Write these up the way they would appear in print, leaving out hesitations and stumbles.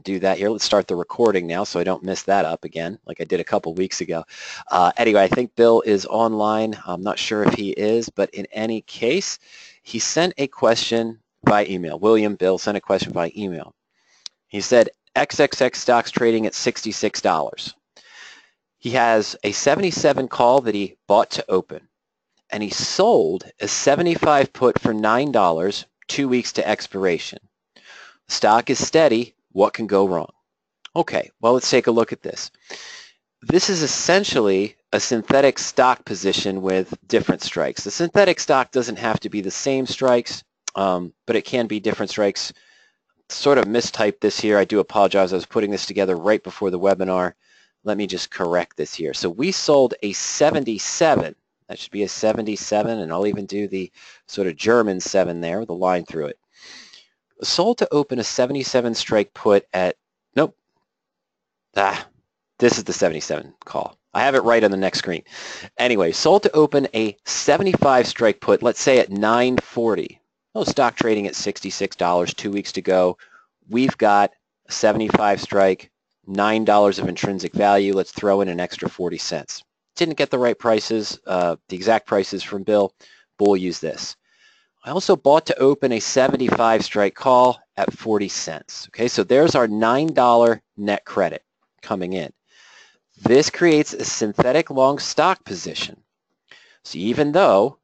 do that here. Let's start the recording now so I don't mess that up again like I did a couple weeks ago. Anyway, I think Bill is online. I'm not sure if he is, but in any case, he sent a question by email. Bill sent a question by email. He said, XXX stocks trading at $66. He has a 77 call that he bought to open, and he sold a 75 put for $9 2 weeks to expiration. The stock is steady. What can go wrong? Okay, well, let's take a look at this. This is essentially a synthetic stock position with different strikes. The synthetic stock doesn't have to be the same strikes, but it can be different strikes. Sort of mistyped this here. I do apologize. I was putting this together right before the webinar. Let me just correct this here. So we sold a 77. That should be a 77, and I'll even do the sort of German 7 there with a line through it. Sold to open a 77 strike put at, nope, this is the 77 call. I have it right on the next screen. Anyway, sold to open a 75 strike put, let's say at $9.40. Oh, stock trading at $66, 2 weeks to go. We've got a 75 strike, $9 of intrinsic value. Let's throw in an extra 40 cents. Didn't get the right prices, the exact prices from Bill, but we'll use this. I also bought to open a 75 strike call at 40 cents. Okay, so there's our $9 net credit coming in. This creates a synthetic long stock position. So even though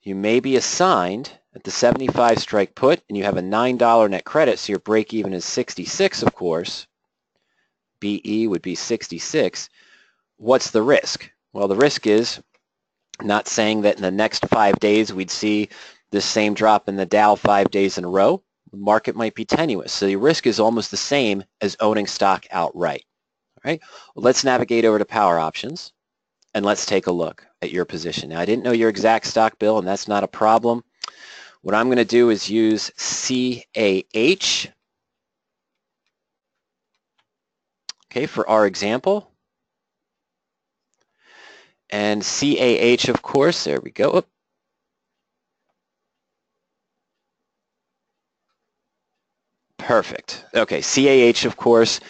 you may be assigned at the 75 strike put and you have a $9 net credit, so your break even is 66, of course, BE would be 66, what's the risk? Well, the risk is not saying that in the next 5 days we'd see this same drop in the Dow 5 days in a row. The market might be tenuous, so the risk is almost the same as owning stock outright. All right, well, let's navigate over to power options and let's take a look at your position. Now, I didn't know your exact stock, Bill, and that's not a problem. What I'm going to do is use CAH, okay, for our example. And CAH, of course, there we go. Oop. Perfect. Okay, CAH, of course,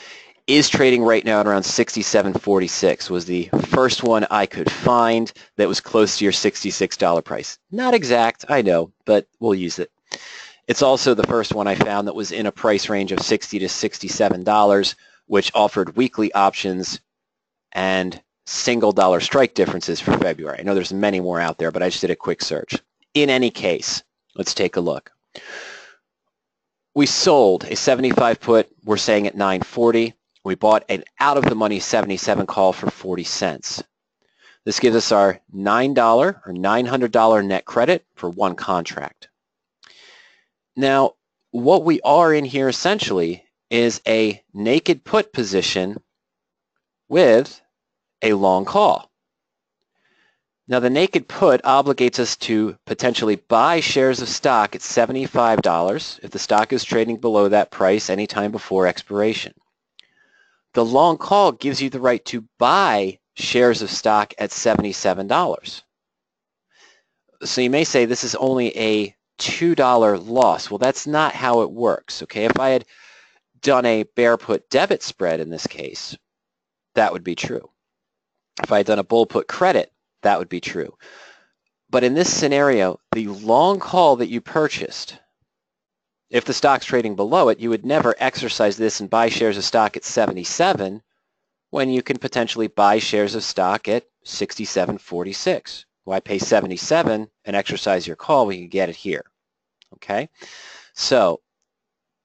is trading right now at around 67.46. Was the first one I could find that was close to your $66 price. Not exact, I know, but we'll use it. It's also the first one I found that was in a price range of $60 to $67, which offered weekly options and single dollar strike differences for February. I know there's many more out there, but I just did a quick search. In any case, let's take a look. We sold a 75 put, we're saying at $9.40. We bought an out-of-the-money 77 call for 40 cents. This gives us our $9 or $900 net credit for one contract. Now, what we are in here essentially is a naked put position with a long call. Now, the naked put obligates us to potentially buy shares of stock at $75 if the stock is trading below that price anytime before expiration. The long call gives you the right to buy shares of stock at $77. So you may say this is only a $2 loss. Well, that's not how it works. Okay, if I had done a bear put debit spread in this case, that would be true. If I had done a bull put credit, that would be true. But in this scenario, the long call that you purchased, if the stock's trading below it, you would never exercise this and buy shares of stock at 77 when you can potentially buy shares of stock at 67.46. Why pay 77 and exercise your call when you can get it here? Okay, so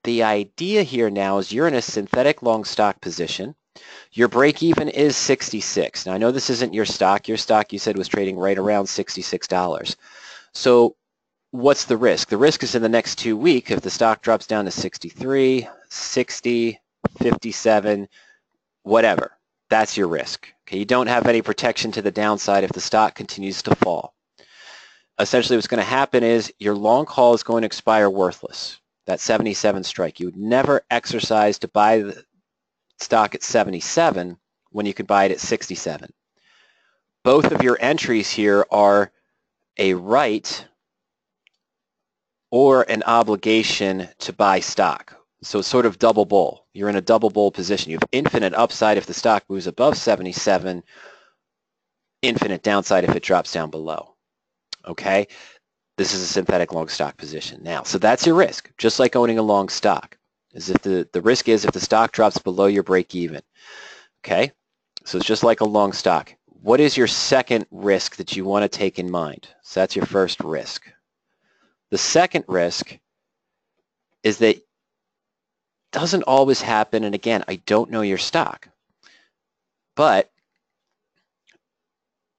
the idea here now is you're in a synthetic long stock position. Your break even is 66. Now, I know this isn't your stock. Your stock, you said, was trading right around $66. So what's the risk? The risk is in the next 2 weeks, if the stock drops down to 63, 60, 57, whatever, that's your risk. Okay, you don't have any protection to the downside if the stock continues to fall. Essentially, what's going to happen is your long call is going to expire worthless. That 77 strike. You would never exercise to buy the stock at 77 when you could buy it at 67. Both of your entries here are a right or an obligation to buy stock. So it's sort of double bull. You're in a double bull position. You have infinite upside if the stock moves above 77, infinite downside if it drops down below. Okay? This is a synthetic long stock position. Now, so that's your risk, just like owning a long stock. Is if the risk is if the stock drops below your break even. Okay? So it's just like a long stock. What is your second risk that you want to take in mind? So that's your first risk. The second risk is that doesn't always happen, and again, I don't know your stock, but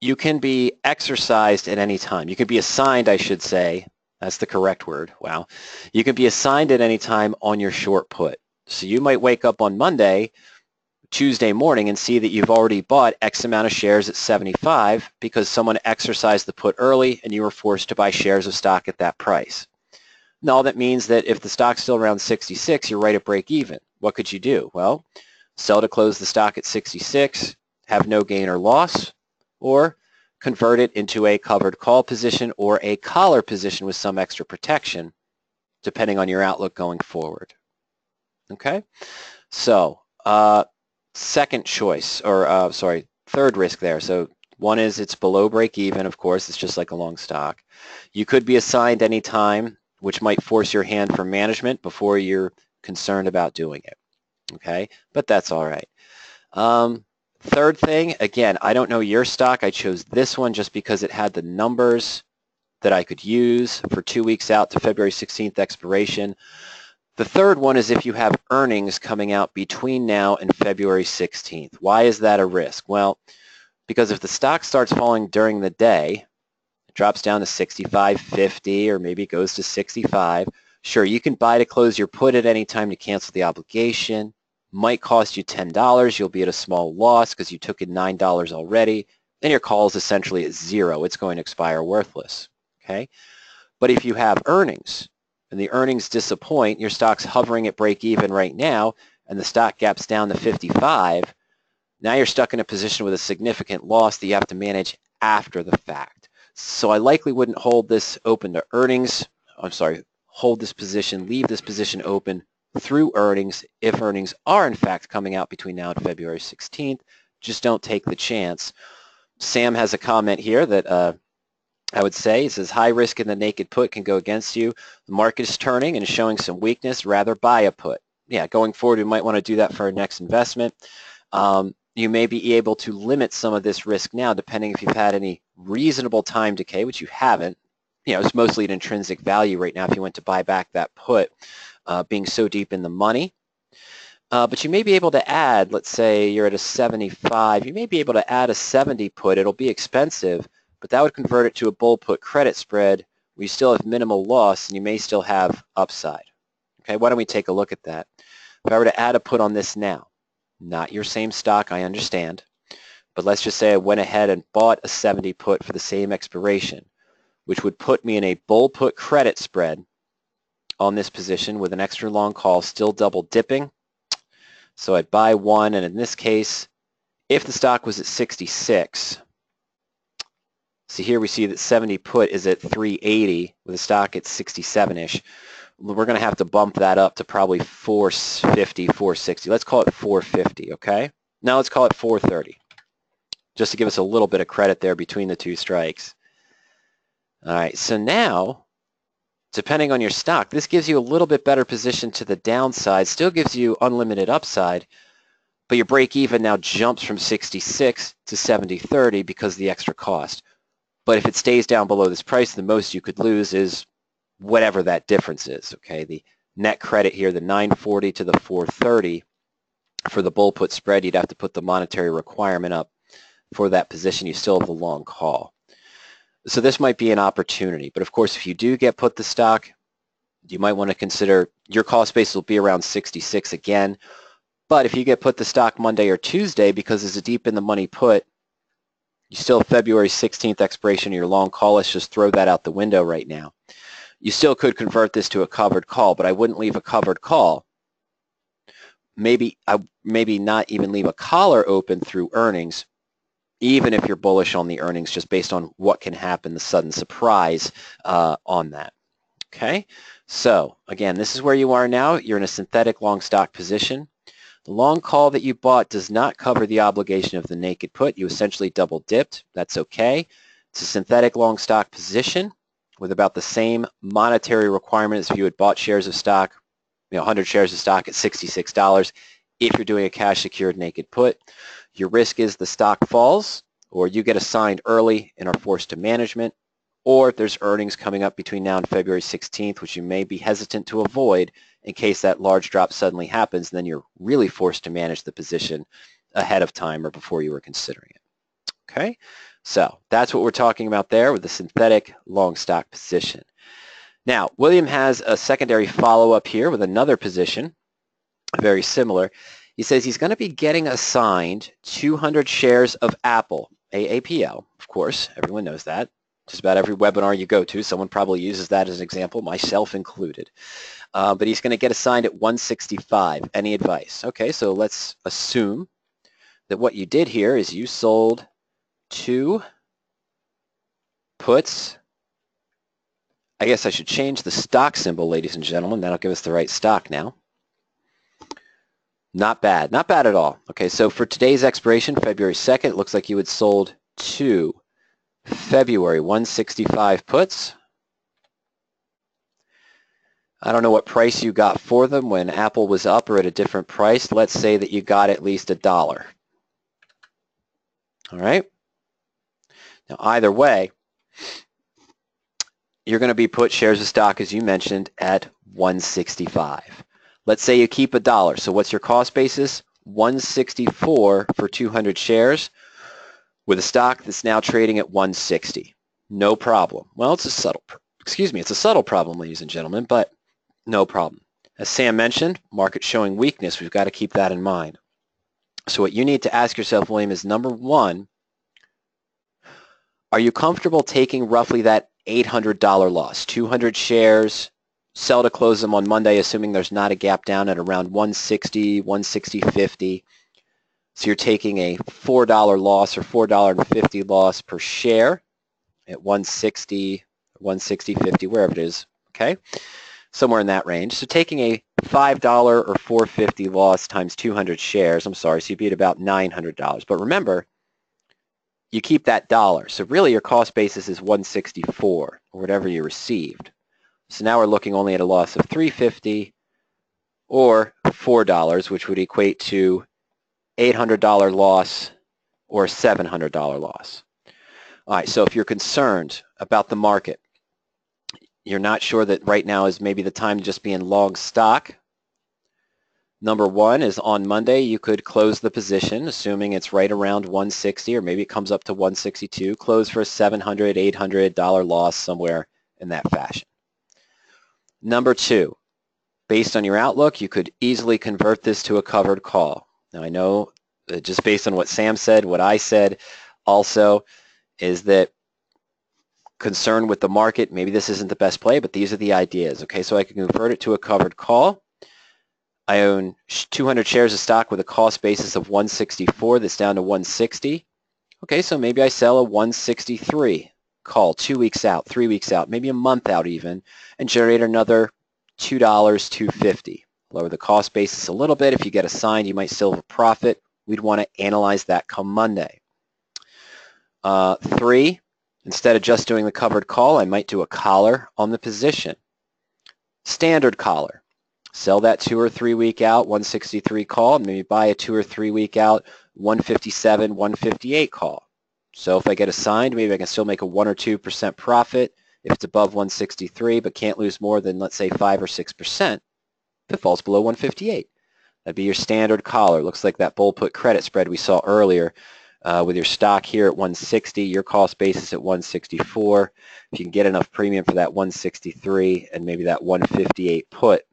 you can be exercised at any time. You can be assigned, I should say, that's the correct word, wow. You can be assigned at any time on your short put. So you might wake up on Monday, Tuesday morning and see that you've already bought X amount of shares at 75 because someone exercised the put early and you were forced to buy shares of stock at that price. No, that means that if the stock's still around 66, you're right at break even. What could you do? Well, sell to close the stock at 66, have no gain or loss, or convert it into a covered call position or a collar position with some extra protection, depending on your outlook going forward. Okay? So, second choice, or third risk there. So one is it's below break even, of course, it's just like a long stock. You could be assigned any time, which might force your hand for management before you're concerned about doing it. Okay, but that's all right. Third thing, again, I don't know your stock. I chose this one just because it had the numbers that I could use for 2 weeks out to February 16th expiration. The third one is if you have earnings coming out between now and February 16th. Why is that a risk? Well, because if the stock starts falling during the day, it drops down to 65.50 or maybe it goes to 65, sure, you can buy to close your put at any time to cancel the obligation. Might cost you $10. You'll be at a small loss because you took in $9 already. Then your call is essentially at zero. It's going to expire worthless. Okay? But if you have earnings, and the earnings disappoint, your stock's hovering at break even right now, and the stock gaps down to 55, now you're stuck in a position with a significant loss that you have to manage after the fact. So I likely wouldn't hold this open to earnings. Hold this position, leave this position open through earnings if earnings are in fact coming out between now and February 16th. Just don't take the chance. Sam has a comment here that I would say, it says, high risk in the naked put can go against you. The market is turning and is showing some weakness. Rather buy a put. Yeah, going forward, we might want to do that for our next investment. You may be able to limit some of this risk now, depending if you've had any reasonable time decay, which you haven't. You know, it's mostly an intrinsic value right now if you went to buy back that put, being so deep in the money. But you may be able to add, let's say you're at a 75, you may be able to add a 70 put. It'll be expensive, but that would convert it to a bull put credit spread where you still have minimal loss and you may still have upside. Okay, why don't we take a look at that? If I were to add a put on this now, not your same stock, I understand, but let's just say I went ahead and bought a 70 put for the same expiration, which would put me in a bull put credit spread on this position with an extra long call still double dipping. So I'd buy one, and in this case, if the stock was at 66, so here we see that 70 put is at 380 with a stock at 67-ish. We're going to have to bump that up to probably 450, 460. Let's call it 450, okay? Now let's call it 430, just to give us a little bit of credit there between the two strikes. All right, so now, depending on your stock, this gives you a little bit better position to the downside, still gives you unlimited upside, but your break even now jumps from 66 to 70.30 because of the extra cost. But if it stays down below this price, the most you could lose is whatever that difference is, okay? The net credit here, the 940 to the 430 for the bull put spread, you'd have to put the monetary requirement up for that position. You still have the long call. So this might be an opportunity. But of course, if you do get put the stock, you might want to consider your cost base will be around 66 again. But if you get put the stock Monday or Tuesday because it's a deep in the money put, you still have February 16th expiration of your long call. Let's just throw that out the window right now. You still could convert this to a covered call, but I wouldn't leave a covered call. Maybe not even leave a collar open through earnings, even if you're bullish on the earnings, just based on what can happen, the sudden surprise on that. Okay, So again, this is where you are now. You're in a synthetic long stock position. The long call that you bought does not cover the obligation of the naked put. You essentially double dipped. That's okay. It's a synthetic long stock position with about the same monetary requirement as if you had bought shares of stock, 100 shares of stock at $66 if you're doing a cash secured naked put. Your risk is the stock falls, or you get assigned early and are forced to management, or there's earnings coming up between now and February 16th, which you may be hesitant to avoid in case that large drop suddenly happens, and then you're really forced to manage the position ahead of time or before you were considering it. Okay, so that's what we're talking about there with the synthetic long stock position. Now, William has a secondary follow-up here with another position, very similar. He says he's going to be getting assigned 200 shares of Apple, AAPL, of course, everyone knows that. Just about every webinar you go to, someone probably uses that as an example, myself included. But he's going to get assigned at 165. Any advice? Okay, so let's assume that what you did here is you sold 2 puts. I guess I should change the stock symbol, ladies and gentlemen. That'll give us the right stock now. Not bad. Not bad at all. Okay, so for today's expiration, February 2nd, it looks like you had sold 2 February 165 puts. I don't know what price you got for them when Apple was up or at a different price. Let's say that you got at least $1. All right? Now, either way, you're going to be put shares of stock, as you mentioned, at 165. Let's say you keep $1. So what's your cost basis? 164 for 200 shares with a stock that's now trading at 160. No problem. Well, it's a subtle problem, ladies and gentlemen, but no problem. As Sam mentioned, market showing weakness. We've got to keep that in mind. So what you need to ask yourself, William, is number one, are you comfortable taking roughly that $800 loss? 200 shares, sell to close them on Monday, assuming there's not a gap down at around 160, 160.50. So you're taking a $4 loss or $4.50 loss per share at 160, 160.50, wherever it is, okay? Somewhere in that range. So taking a $5 or $4.50 loss times 200 shares, I'm sorry, so you'd be at about $900. But remember, you keep that dollar. So really your cost basis is 164 or whatever you received. So now we're looking only at a loss of $3.50 or $4, which would equate to $800 loss or $700 loss. All right, so if you're concerned about the market, you're not sure that right now is maybe the time to just be in long stock. Number one is on Monday, you could close the position, assuming it's right around 160, or maybe it comes up to 162, close for a $700, $800 loss somewhere in that fashion. Number two, based on your outlook, you could easily convert this to a covered call. Now I know that just based on what Sam said, what I said also is that concern with the market, maybe this isn't the best play, but these are the ideas. Okay, so I can convert it to a covered call. I own 200 shares of stock with a cost basis of 164 that's down to 160. Okay, so maybe I sell a 163 call 2 weeks out, 3 weeks out, maybe a month out even, and generate another $2, $2.50. Lower the cost basis a little bit. If you get assigned, you might still have a profit. We'd want to analyze that come Monday. 3, instead of just doing the covered call, I might do a collar on the position. Standard collar. Sell that 2 or 3 week out, 163 call, and maybe buy a 2 or 3 week out, 157, 158 call. So if I get assigned, maybe I can still make a 1 or 2% profit if it's above 163, but can't lose more than, let's say, 5 or 6% if it falls below 158. That'd be your standard collar. Looks like that bull put credit spread we saw earlier with your stock here at 160, your cost basis at 164. If you can get enough premium for that 163 and maybe that 158 put,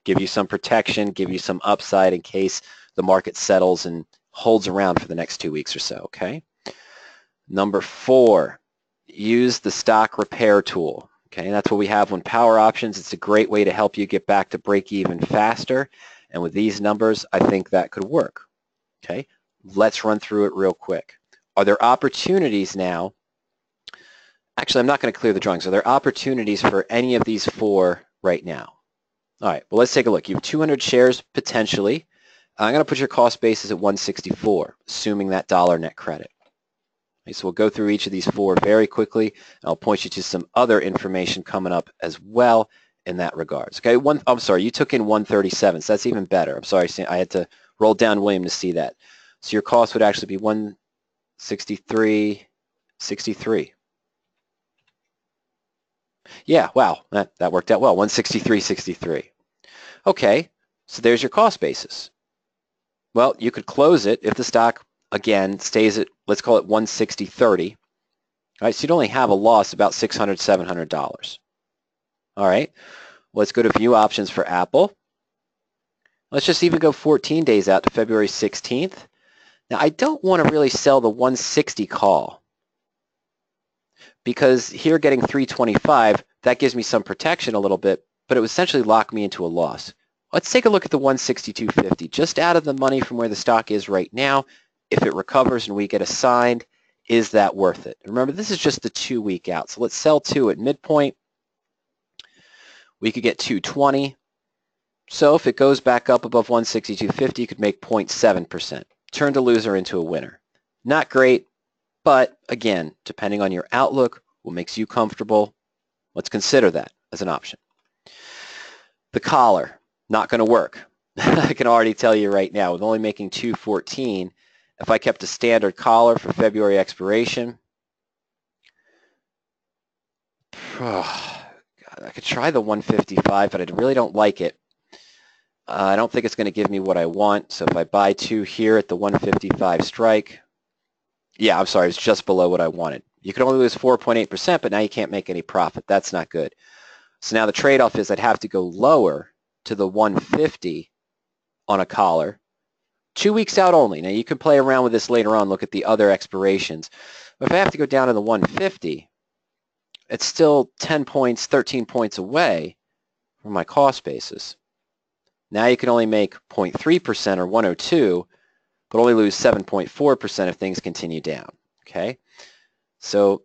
give you some protection, give you some upside in case the market settles and holds around for the next 2 weeks or so, okay? Number 4, use the stock repair tool. Okay, that's what we have on Power Options. It's a great way to help you get back to break even faster. And with these numbers, I think that could work. Okay, let's run through it real quick. Are there opportunities now? Actually, I'm not going to clear the drawings. Are there opportunities for any of these 4 right now. All right, well, let's take a look. You have 200 shares potentially. I'm going to put your cost basis at 164, assuming that dollar net credit. Okay, so we'll go through each of these four very quickly, and I'll point you to some other information coming up as well in that regards. Okay, I'm sorry, you took in 137, so that's even better. I'm sorry, I had to roll down William to see that. So your cost would actually be 163.63. Yeah, wow, that worked out well, 163.63. Okay, so there's your cost basis. Well, you could close it if the stock, again, stays at, let's call it 160.30. All right, so you'd only have a loss about $600, $700. All right, let's go to view options for Apple. Let's just even go 14 days out to February 16th. Now, I don't want to really sell the 160 call because here getting 325, that gives me some protection a little bit, but it would essentially lock me into a loss. Let's take a look at the 162.50. Just out of the money from where the stock is right now, if it recovers and we get assigned, is that worth it? And remember, this is just the 2 week out. So let's sell 2 at midpoint. We could get 220. So if it goes back up above 162.50, you could make 0.7%. Turn the loser into a winner. Not great, but again, depending on your outlook, what makes you comfortable, let's consider that as an option. The collar, not going to work. I can already tell you right now, with only making 214, if I kept a standard collar for February expiration, God, I could try the 155, but I really don't like it. I don't think it's going to give me what I want. So if I buy 2 here at the 155 strike, yeah, I'm sorry, it's just below what I wanted. You could only lose 4.8%, but now you can't make any profit. That's not good. So now the trade-off is I'd have to go lower to the 150 on a collar. 2 weeks out only. Now you can play around with this later on, look at the other expirations. But if I have to go down to the 150, it's still 10 points, 13 points away from my cost basis. Now you can only make 0.3% or 102, but only lose 7.4% if things continue down. Okay, so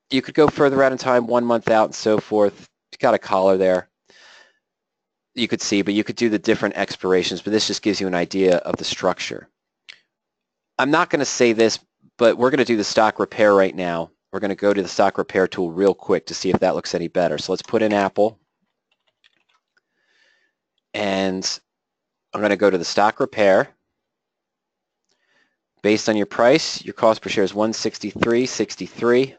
you could go further out in time, 1 month out and so forth. You got a collar there. You could see, but you could do the different expirations, but this just gives you an idea of the structure. I'm not going to say this, but we're going to do the stock repair right now. We're going to go to the stock repair tool real quick to see if that looks any better. So let's put in Apple. And I'm going to go to the stock repair. Based on your price, your cost per share is 163.63,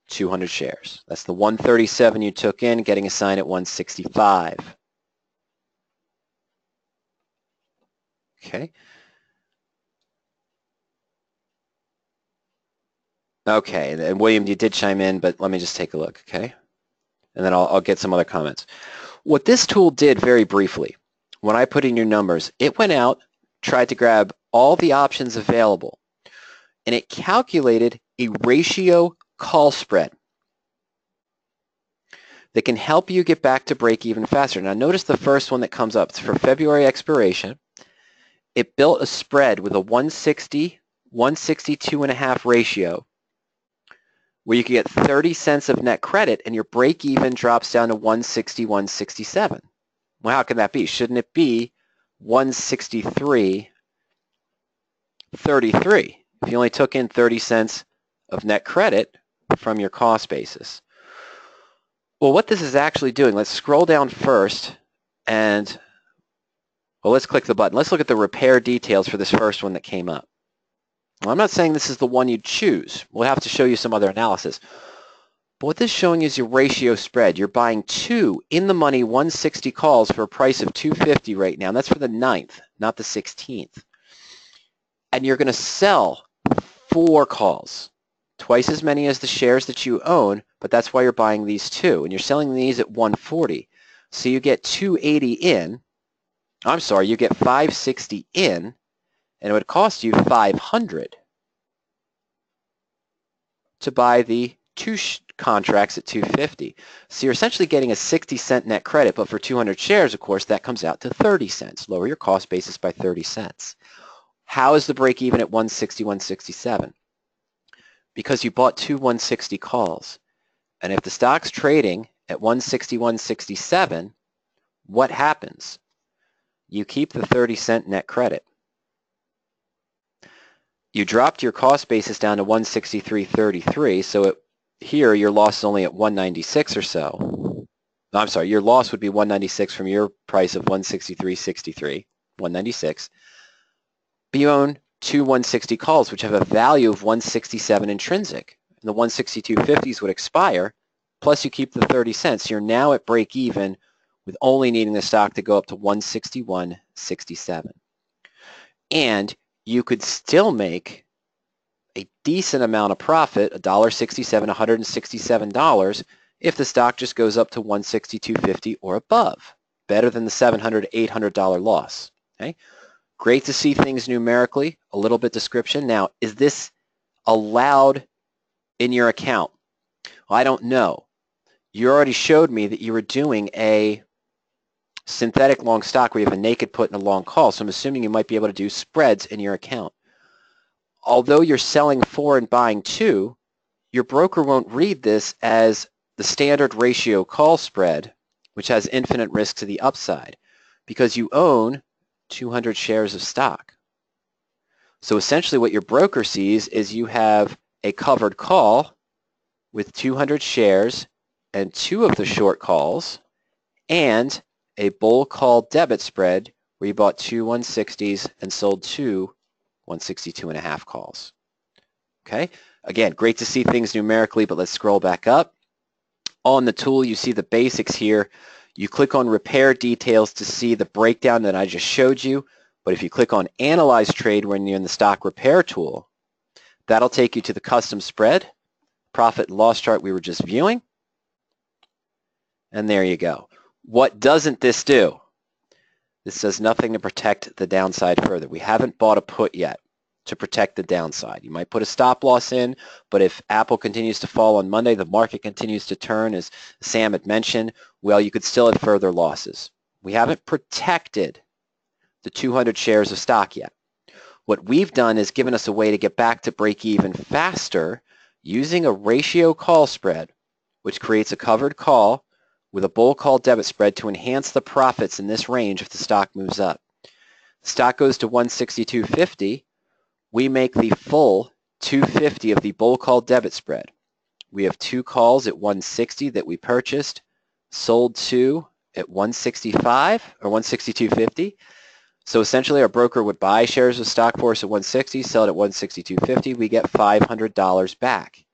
200 shares. That's the 137 you took in, getting assigned at 165. Okay. Okay, and William, you did chime in, but let me just take a look, okay? And then I'll get some other comments. What this tool did very briefly, when I put in your numbers, it went out, tried to grab all the options available, and it calculated a ratio call spread that can help you get back to break even faster. Now notice the first one that comes up. It's for February expiration. It built a spread with a 160, 162.5 ratio where you could get 30 cents of net credit and your break even drops down to 160, 167. Well, how can that be? Shouldn't it be 163.33 if you only took in 30 cents of net credit from your cost basis? Well, what this is actually doing, let's scroll down first and, well, let's click the button. Let's look at the repair details for this first one that came up. Well, I'm not saying this is the one you choose. We'll have to show you some other analysis. But what this is showing is your ratio spread. You're buying 2 in the money 160 calls for a price of 250 right now. And that's for the 9th, not the 16th. And you're going to sell 4 calls, twice as many as the shares that you own, but that's why you're buying these 2. And you're selling these at 140. So you get 280 in. I'm sorry, you get 560 in, and it would cost you 500 to buy the 2 contracts at 250. So you're essentially getting a 60-cent net credit, but for 200 shares, of course, that comes out to 30 cents. Lower your cost basis by 30 cents. How is the break even at 160, 167? Because you bought 2 160 calls. And if the stock's trading at 161.67, what happens? You keep the 30-cent net credit. You dropped your cost basis down to 163.33, so here your loss is only at 196 or so. No, I'm sorry, your loss would be 196 from your price of 163.63, 196. But you own two 160 calls, which have a value of 167 intrinsic. And the 162.50s would expire, plus you keep the 30 cents. You're now at break even with only needing the stock to go up to 161.67. And you could still make a decent amount of profit, $1.67, $167, if the stock just goes up to 162.50 or above, better than the $700, $800 loss. Okay? Great to see things numerically, a little bit description. Now, is this allowed in your account? Well, I don't know. You already showed me that you were doing a synthetic long stock where you have a naked put and a long call, so I'm assuming you might be able to do spreads in your account. Although you're selling 4 and buying 2, your broker won't read this as the standard ratio call spread, which has infinite risk to the upside, because you own 200 shares of stock. So essentially what your broker sees is you have a covered call with 200 shares and 2 of the short calls, and a bull call debit spread where you bought 2 160s and sold 2 162.5 calls. Okay, again, great to see things numerically, but let's scroll back up. On the tool, you see the basics here. You click on repair details to see the breakdown that I just showed you, but if you click on analyze trade when you're in the stock repair tool, that'll take you to the custom spread, profit and loss chart we were just viewing, and there you go. What doesn't this do? This does nothing to protect the downside further. We haven't bought a put yet to protect the downside. You might put a stop loss in, but if Apple continues to fall on Monday, the market continues to turn, as Sam had mentioned, well, you could still have further losses. We haven't protected the 200 shares of stock yet. What we've done is given us a way to get back to break even faster using a ratio call spread, which creates a covered call with a bull call debit spread to enhance the profits in this range if the stock moves up. The stock goes to 162.50. We make the full 250 of the bull call debit spread. We have 2 calls at 160 that we purchased, sold 2 at 165 or 162.50. So essentially our broker would buy shares of stock for us at 160, sell it at 162.50. We get $500 back.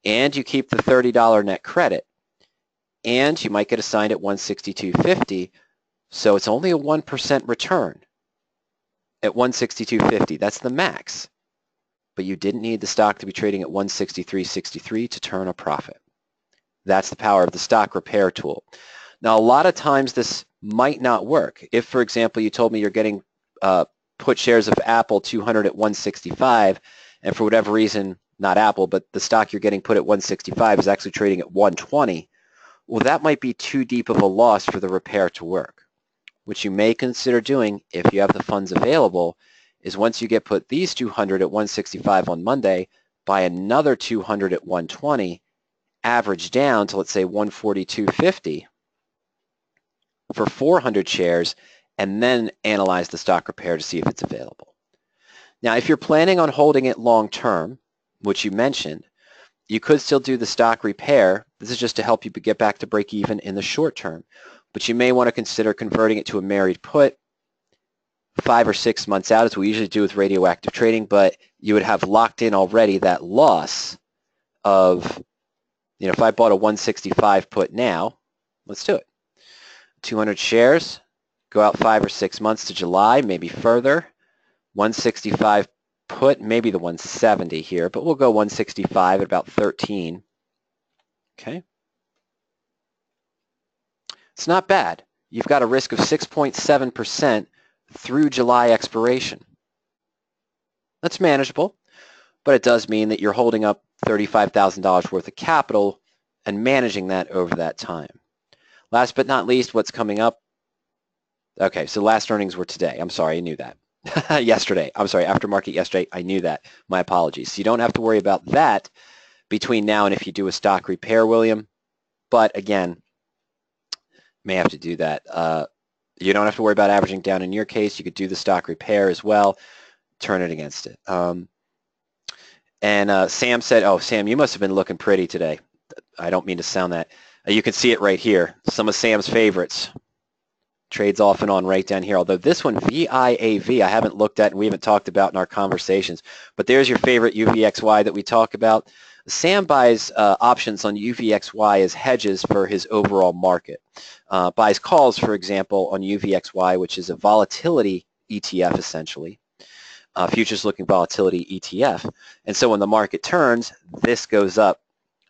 And you keep the $30 net credit. And you might get assigned at 162.50. So it's only a 1% return at 162.50. That's the max. But you didn't need the stock to be trading at 163.63 to turn a profit. That's the power of the stock repair tool. Now, a lot of times this might not work. If, for example, you told me you're getting put shares of Apple 200 at 165, and for whatever reason, not Apple, but the stock you're getting put at 165 is actually trading at 120, well, that might be too deep of a loss for the repair to work. What you may consider doing, if you have the funds available, is once you get put these 200 at 165 on Monday, buy another 200 at 120, average down to, let's say, 142.50 for 400 shares, and then analyze the stock repair to see if it's available. Now, if you're planning on holding it long term, which you mentioned, you could still do the stock repair. This is just to help you get back to break even in the short term. But you may want to consider converting it to a married put 5 or 6 months out, as we usually do with radioactive trading, but you would have locked in already that loss of, if I bought a 165 put now, let's do it. 200 shares, go out 5 or 6 months to July, maybe further. 165 put, maybe the 170 here, but we'll go 165 at about 13. Okay. It's not bad. You've got a risk of 6.7% through July expiration. That's manageable, but it does mean that you're holding up $35,000 worth of capital and managing that over that time. Last but not least, what's coming up? Okay, so last earnings were today. I'm sorry, I knew that. Yesterday. I'm sorry, after market yesterday. I knew that. My apologies. So you don't have to worry about that between now and if you do a stock repair, William. But again, May have to do that. You don't have to worry about averaging down in your case. You could do the stock repair as well, turn it against it. Sam said, oh, Sam, you must have been looking pretty today. I don't mean to sound that. You can see it right here. Some of Sam's favorites. Trades off and on right down here. Although this one, VIAV, I haven't looked at and we haven't talked about in our conversations. But there's your favorite UVXY that we talk about. Sam buys options on UVXY as hedges for his overall market. Buys calls, for example, on UVXY, which is a volatility ETF essentially. Futures looking volatility ETF. And so when the market turns, this goes up,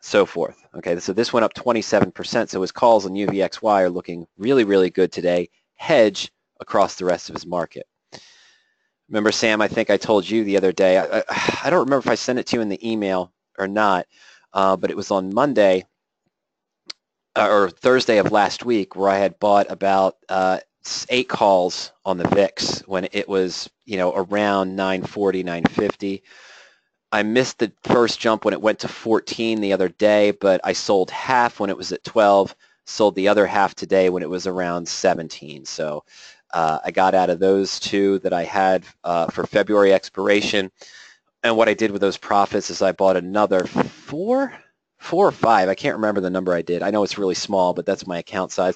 so forth. Okay, so this went up 27%. So his calls on UVXY are looking really, really good today. Hedge across the rest of his market. Remember, Sam, I think I told you the other day, I don't remember if I sent it to you in the email or not, but it was on Monday or Thursday of last week where I had bought about 8 calls on the VIX when it was, around 940, 950. I missed the first jump when it went to 14 the other day, but I sold half when it was at 12, sold the other half today when it was around 17. So I got out of those 2 that I had for February expiration. And what I did with those profits is I bought another 4 or 5. I can't remember the number I did. I know it's really small, but that's my account size.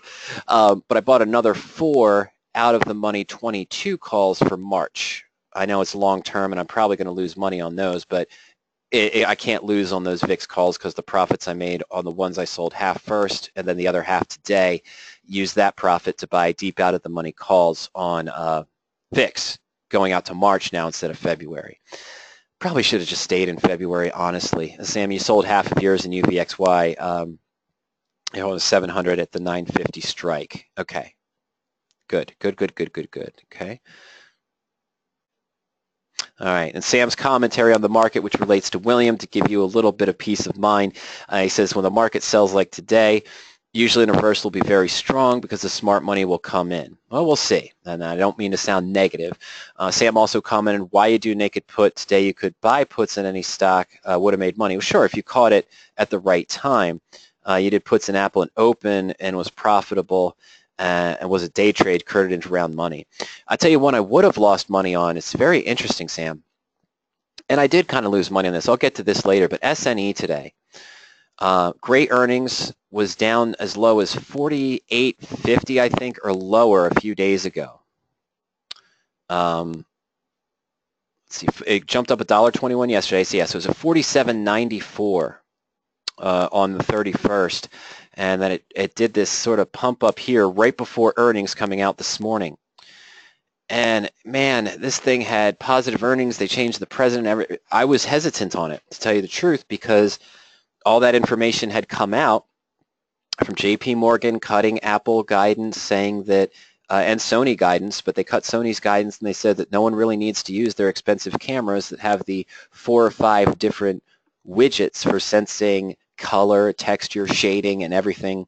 But I bought another 4 out of the money 22 calls for March. I know it's long term and I'm probably going to lose money on those, but I can't lose on those VIX calls because the profits I made on the ones I sold half first and then the other half today, use that profit to buy deep out of the money calls on VIX going out to March now instead of February. Probably should have just stayed in February, honestly. Sam, you sold half of yours in UVXY. It was 700 at the 950 strike. Okay. Good. Okay. All right, and Sam's commentary on the market, which relates to William, to give you a little bit of peace of mind. He says, when the market sells like today, usually the reversal will be very strong because the smart money will come in. Well, we'll see, and I don't mean to sound negative. Sam also commented, why you do naked put today? You could buy puts in any stock, would have made money. Well, sure, if you caught it at the right time. You did puts in Apple and open and was profitable. And was a day trade, converted into round money. I'll tell you one I would have lost money on. It's very interesting, Sam. And I did kind of lose money on this. I'll get to this later, but SNE today. Great earnings, was down as low as 48.50, I think, or lower a few days ago. Let's see, it jumped up $1.21 yesterday. So yes, it was a 47.94 on the 31st. And then it did this sort of pump up here right before earnings coming out this morning. And man, this thing had positive earnings. They changed the president. I was hesitant on it, to tell you the truth, because all that information had come out from JP Morgan cutting Apple guidance, saying that, and Sony guidance, but they cut Sony's guidance and they said that no one really needs to use their expensive cameras that have the 4 or 5 different widgets for sensing color, texture, shading, and everything.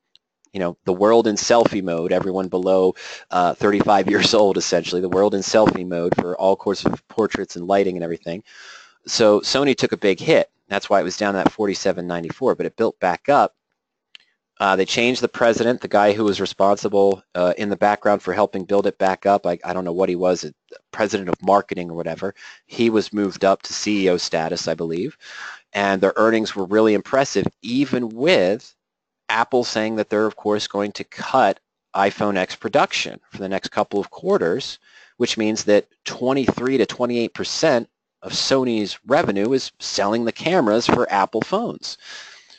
The world in selfie mode, everyone below 35 years old, essentially, the world in selfie mode for all sorts of portraits and lighting and everything. So Sony took a big hit. That's why it was down that 47.94, but it built back up. They changed the president, the guy who was responsible in the background for helping build it back up. I don't know what he was, president of marketing or whatever. He was moved up to CEO status, I believe. And their earnings were really impressive, even with Apple saying that they're, of course, going to cut iPhone X production for the next couple of quarters, which means that 23 to 28% of Sony's revenue is selling the cameras for Apple phones.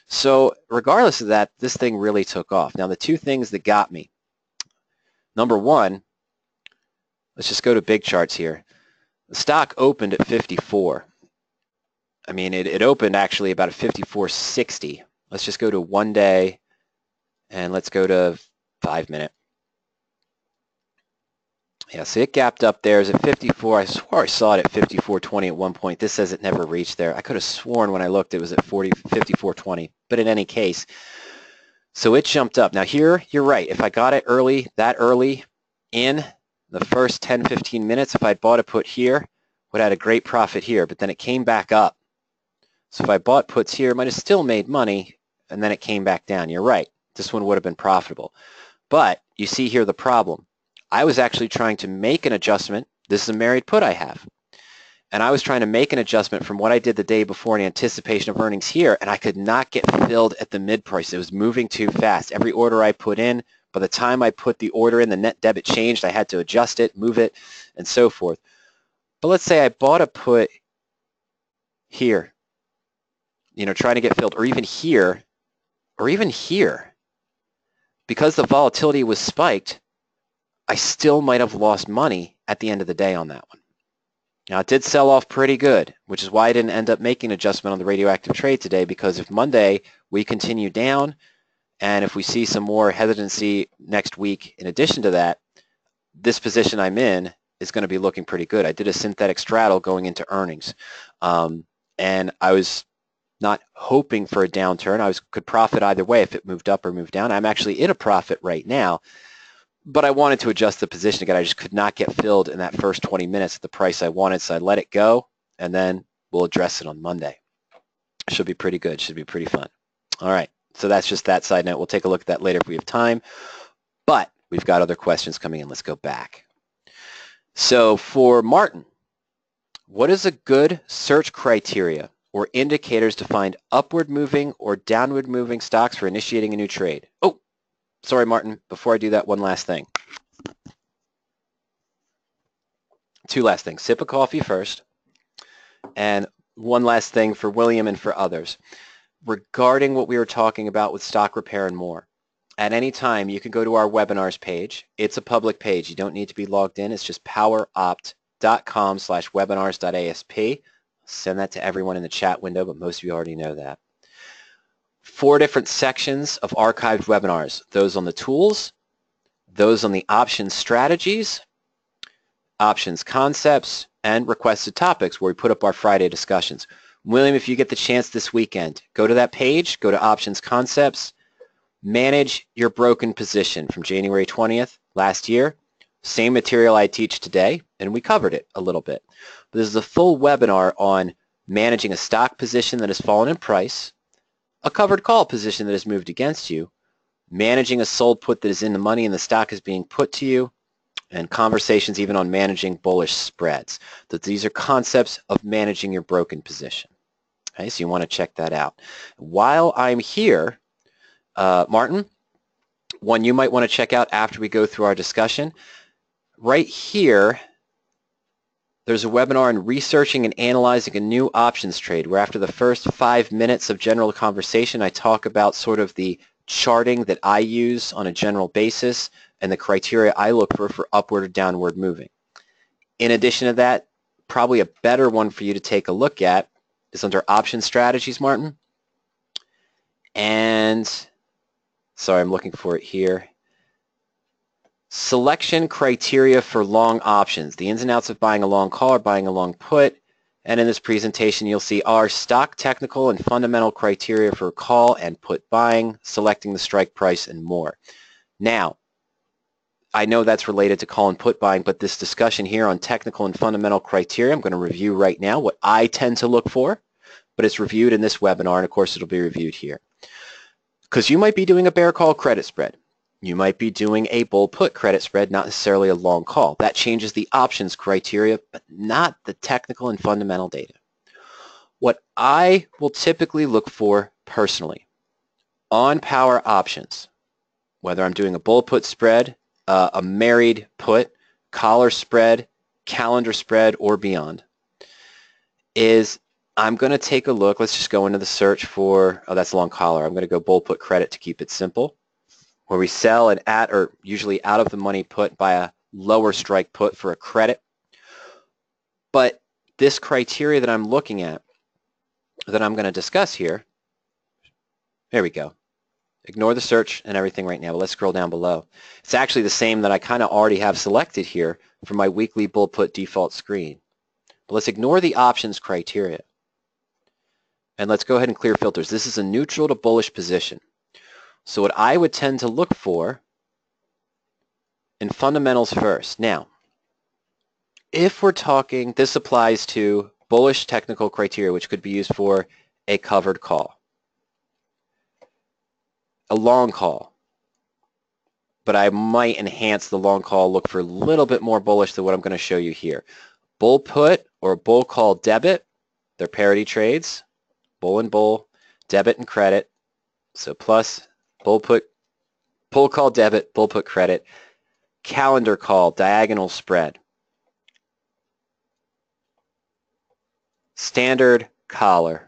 So regardless of that, this thing really took off. Now, the 2 things that got me, number one, let's just go to big charts here. The stock opened at 54. I mean, it opened actually about a 54.60. Let's just go to 1 day, and let's go to 5 minute. Yeah, so it gapped up there. It's at 54. I swore I saw it at 54.20 at one point. This says it never reached there. I could have sworn when I looked it was at 54.20. But in any case, so it jumped up. Now here, you're right. If I got it early, that early in the first 10, 15 minutes, if I'd bought a put here, would have had a great profit here. But then it came back up. So if I bought puts here, it might have still made money, and then it came back down. You're right. This one would have been profitable. But you see here the problem. I was actually trying to make an adjustment. This is a married put I have. And I was trying to make an adjustment from what I did the day before in anticipation of earnings here, and I could not get filled at the mid price. It was moving too fast. Every order I put in, by the time I put the order in, the net debit changed. I had to adjust it, move it, and so forth. But let's say I bought a put here, trying to get filled, or even here, or even here. Because the volatility was spiked, I still might have lost money at the end of the day on that one. Now, it did sell off pretty good, which is why I didn't end up making an adjustment on the radioactive trade today, because if Monday we continue down, and if we see some more hesitancy next week in addition to that, this position I'm in is going to be looking pretty good. I did a synthetic straddle going into earnings, and I was not hoping for a downturn. I could profit either way if it moved up or moved down. I'm actually in a profit right now, but I wanted to adjust the position again. I just could not get filled in that first 20 minutes at the price I wanted, so I let it go, and then we'll address it on Monday. Should be pretty good. Should be pretty fun. All right, so that's just that side note. We'll take a look at that later if we have time, but we've got other questions coming in. Let's go back. So for Martin, what is a good search criteria or indicators to find upward moving or downward moving stocks for initiating a new trade? Oh, sorry, Martin. Before I do that, one last thing. Two last things. Sip of coffee first. And one last thing for William and for others. Regarding what we were talking about with stock repair and more, at any time you can go to our webinars page. It's a public page. You don't need to be logged in. It's just poweropt.com/webinars.asp. Send that to everyone in the chat window, but most of you already know that. 4 different sections of archived webinars. Those on the tools, those on the options strategies, options concepts, and requested topics where we put up our Friday discussions. William, if you get the chance this weekend, go to that page, go to options concepts, manage your broken position from January 20th last year. Same material I teach today, and we covered it a little bit. But this is a full webinar on managing a stock position that has fallen in price, a covered call position that has moved against you, managing a sold put that is in the money and the stock is being put to you, and conversations even on managing bullish spreads. So these are concepts of managing your broken position. Okay, so you want to check that out. While I'm here, Martin, one you might want to check out after we go through our discussion. Right here, there's a webinar on researching and analyzing a new options trade, where after the first 5 minutes of general conversation, I talk about sort of the charting that I use on a general basis and the criteria I look for upward or downward moving. In addition to that, probably a better one for you to take a look at is under option strategies, Martin. And, sorry, I'm looking for it here. Selection criteria for long options, the ins and outs of buying a long call or buying a long put. And in this presentation, you'll see our stock technical and fundamental criteria for call and put buying, selecting the strike price, and more. Now, I know that's related to call and put buying, but this discussion here on technical and fundamental criteria, I'm going to review right now what I tend to look for, but it's reviewed in this webinar, and of course it'll be reviewed here. Because you might be doing a bear call credit spread. You might be doing a bull put credit spread, not necessarily a long call. That changes the options criteria, but not the technical and fundamental data. What I will typically look for personally on power options, whether I'm doing a bull put spread, a married put, collar spread, calendar spread, or beyond, is I'm going to take a look. Let's just go into the search for, oh, that's long collar. I'm going to go bull put credit to keep it simple, where we sell an at or usually out of the money put by a lower strike put for a credit. But this criteria that I'm looking at, that I'm going to discuss here, there we go. Ignore the search and everything right now, but let's scroll down below. It's actually the same that I kind of already have selected here for my weekly bull put default screen. But let's ignore the options criteria. And let's go ahead and clear filters. This is a neutral to bullish position. So what I would tend to look for in fundamentals first. Now, if we're talking, this applies to bullish technical criteria, which could be used for a covered call, a long call, but I might enhance the long call, look for a little bit more bullish than what I'm going to show you here. Bull put or bull call debit, they're parity trades, bull and bull, debit and credit. So plus bull put, bull call debit, bull put credit, calendar call, diagonal spread, standard collar,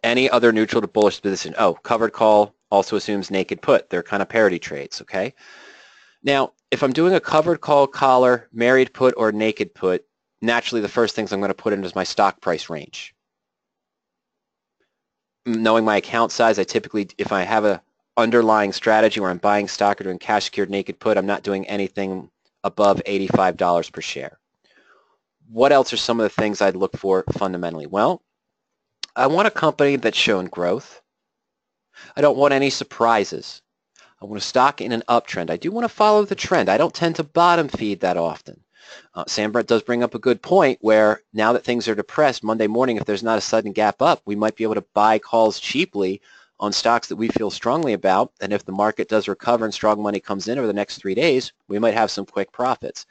any other neutral to bullish position. Oh, covered call also assumes naked put. They're kind of parity trades, okay? Now, if I'm doing a covered call, collar, married put, or naked put, naturally the first things I'm going to put in is my stock price range. Knowing my account size, I typically, if I have a underlying strategy where I'm buying stock or doing cash secured naked put, I'm not doing anything above $85 per share. What else are some of the things I'd look for fundamentally? Well, I want a company that's shown growth. I don't want any surprises. I want a stock in an uptrend. I do want to follow the trend. I don't tend to bottom feed that often. Sam Brent does bring up a good point where now that things are depressed, Monday morning, if there's not a sudden gap up, we might be able to buy calls cheaply on stocks that we feel strongly about. And if the market does recover and strong money comes in over the next 3 days, we might have some quick profits.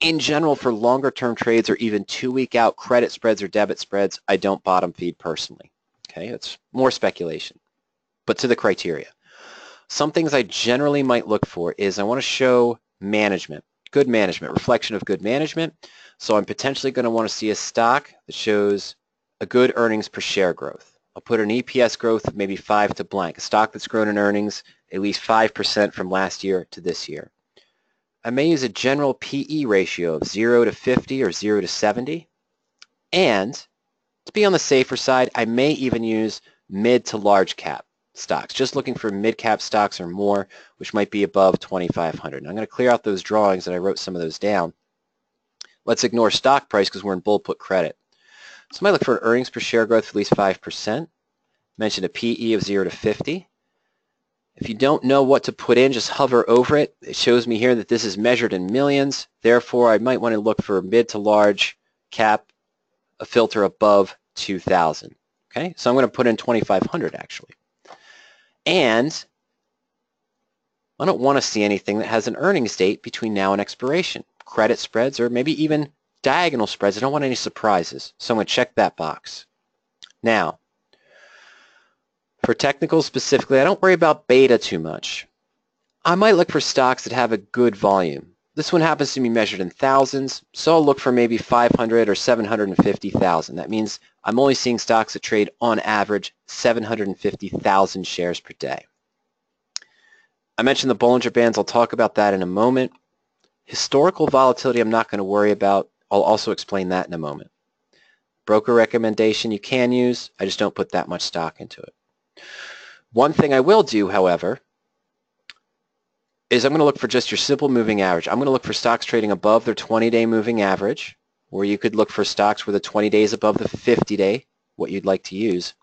In general, for longer term trades or even 2-week out credit spreads or debit spreads, I don't bottom feed personally. Okay, it's more speculation. But to the criteria. Some things I generally might look for is I want to show management, good management, reflection of good management. So I'm potentially going to want to see a stock that shows a good earnings per share growth. I'll put an EPS growth of maybe 5 to blank, a stock that's grown in earnings at least 5% from last year to this year. I may use a general PE ratio of 0 to 50 or 0 to 70. And to be on the safer side, I may even use mid to large cap stocks, just looking for mid-cap stocks or more, which might be above 2,500. I'm going to clear out those drawings, and I wrote some of those down. Let's ignore stock price because we're in bull put credit. So I might look for an earnings per share growth of at least 5%. Mentioned a PE of 0 to 50. If you don't know what to put in, just hover over it. It shows me here that this is measured in millions. Therefore, I might want to look for mid to large cap, a filter above 2,000. Okay, so I'm going to put in 2,500 actually. And I don't want to see anything that has an earnings date between now and expiration. Credit spreads or maybe even diagonal spreads. I don't want any surprises. So I'm going to check that box. Now, for technicals specifically, I don't worry about beta too much. I might look for stocks that have a good volume. This one happens to be measured in thousands, so I'll look for maybe 500 or 750,000. That means I'm only seeing stocks that trade on average 750,000 shares per day. I mentioned the Bollinger Bands. I'll talk about that in a moment. Historical volatility I'm not going to worry about. I'll also explain that in a moment. Broker recommendation you can use. I just don't put that much stock into it. One thing I will do, however, is I'm going to look for just your simple moving average. I'm going to look for stocks trading above their 20-day moving average, or you could look for stocks where the 20 days above the 50-day, what you'd like to use.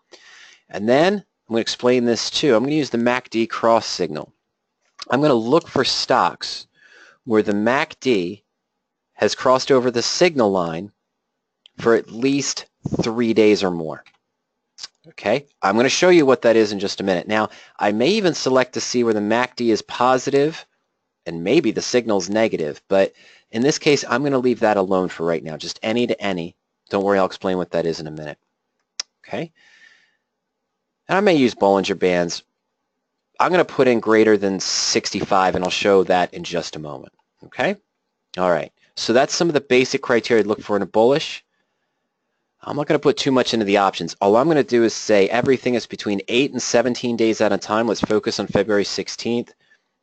And then I'm going to explain this too. I'm going to use the MACD cross signal. I'm going to look for stocks where the MACD has crossed over the signal line for at least 3 days or more. Okay, I'm going to show you what that is in just a minute. Now, I may even select to see where the MACD is positive and maybe the signal is negative, but in this case, I'm going to leave that alone for right now, just any to any. Don't worry, I'll explain what that is in a minute. Okay, and I may use Bollinger Bands. I'm going to put in greater than 65, and I'll show that in just a moment. Okay, all right, so that's some of the basic criteria to look for in a bullish. I'm not going to put too much into the options. All I'm going to do is say everything is between 8 and 17 days at a time. Let's focus on February 16th.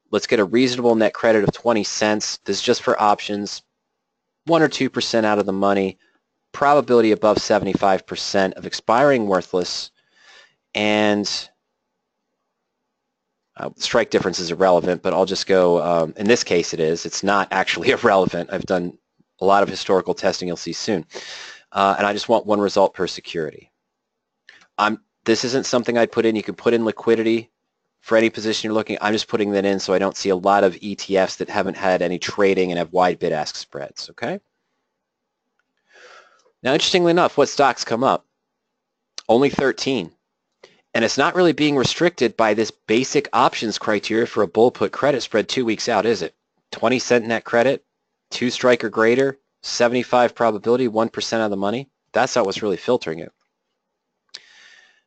Let's get a reasonable net credit of 20 cents. This is just for options. 1 or 2% out of the money. Probability above 75% of expiring worthless. And strike difference is irrelevant, but I'll just go, in this case it is. It's not actually irrelevant. I've done a lot of historical testing you'll see soon. And I just want one result per security. This isn't something I'd put in. You can put in liquidity for any position you're looking. I'm just putting that in so I don't see a lot of ETFs that haven't had any trading and have wide bid-ask spreads, okay? Now, interestingly enough, what stocks come up? Only 13. And it's not really being restricted by this basic options criteria for a bull put credit spread 2 weeks out, is it? 20-cent net credit, 2 strike or greater, 75 probability, 1% of the money. That's not what's really filtering it.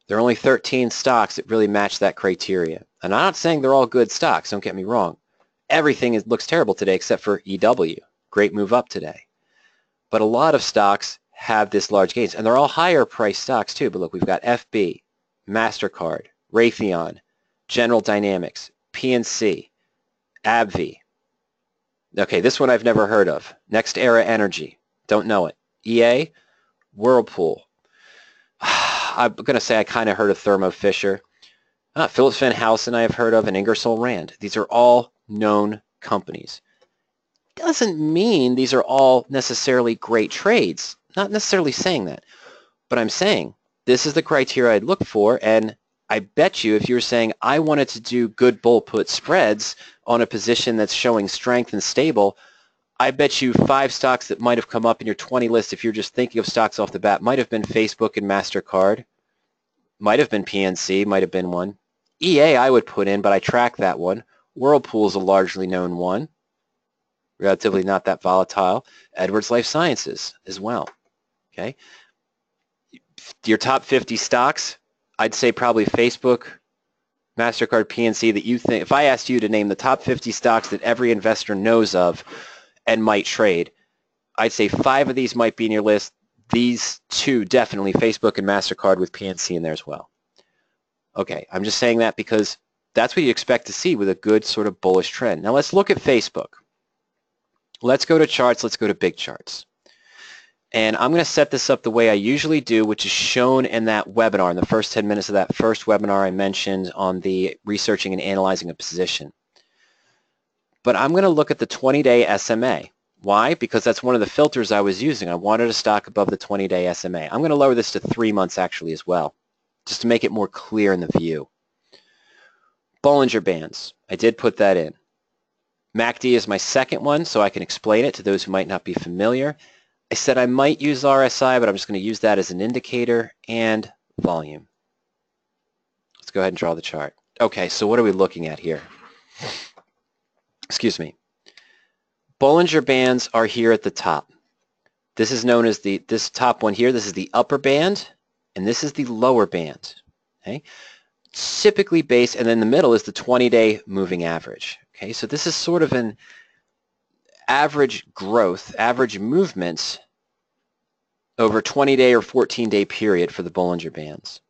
There are only 13 stocks that really match that criteria. And I'm not saying they're all good stocks, don't get me wrong. Everything looks terrible today except for EW. Great move up today. But a lot of stocks have this large gains, and they're all higher price stocks too. But look, we've got FB, MasterCard, Raytheon, General Dynamics, PNC, AbbVie. Okay, this one I've never heard of. Next Era Energy. Don't know it. EA, Whirlpool. I'm going to say I kind of heard of Thermo Fisher. Phillips Van Housen I have heard of, and Ingersoll Rand. These are all known companies. Doesn't mean these are all necessarily great trades. Not necessarily saying that. But I'm saying this is the criteria I'd look for, and I bet you if you were saying I wanted to do good bull put spreads on a position that's showing strength and stable, I bet you 5 stocks that might have come up in your 20 list if you're just thinking of stocks off the bat might have been Facebook and MasterCard, might have been PNC, might have been one. EA I would put in, but I track that one. Whirlpool is a largely known one, relatively not that volatile. Edwards Life Sciences as well. Okay, your top 50 stocks, I'd say probably Facebook, MasterCard, PNC that you think, if I asked you to name the top 50 stocks that every investor knows of and might trade, I'd say 5 of these might be in your list. These 2 definitely, Facebook and MasterCard with PNC in there as well. Okay, I'm just saying that because that's what you expect to see with a good sort of bullish trend. Now let's look at Facebook. Let's go to charts. Let's go to big charts. And I'm going to set this up the way I usually do, which is shown in that webinar, in the first 10 minutes of that first webinar I mentioned on the researching and analyzing a position. But I'm going to look at the 20-day SMA. Why? Because that's one of the filters I was using. I wanted a stock above the 20-day SMA. I'm going to lower this to 3 months actually as well, just to make it more clear in the view. Bollinger Bands, I did put that in. MACD is my second one, so I can explain it to those who might not be familiar. I said I might use RSI, but I'm just going to use that as an indicator, and volume. Let's go ahead and draw the chart. Okay, so what are we looking at here? Excuse me. Bollinger Bands are here at the top. This is known as this top one here. This is the upper band, and this is the lower band. Okay? Typically based, and then the middle is the 20-day moving average. Okay, so this is sort of an average growth, average movements over 20-day or 14-day period for the Bollinger Bands.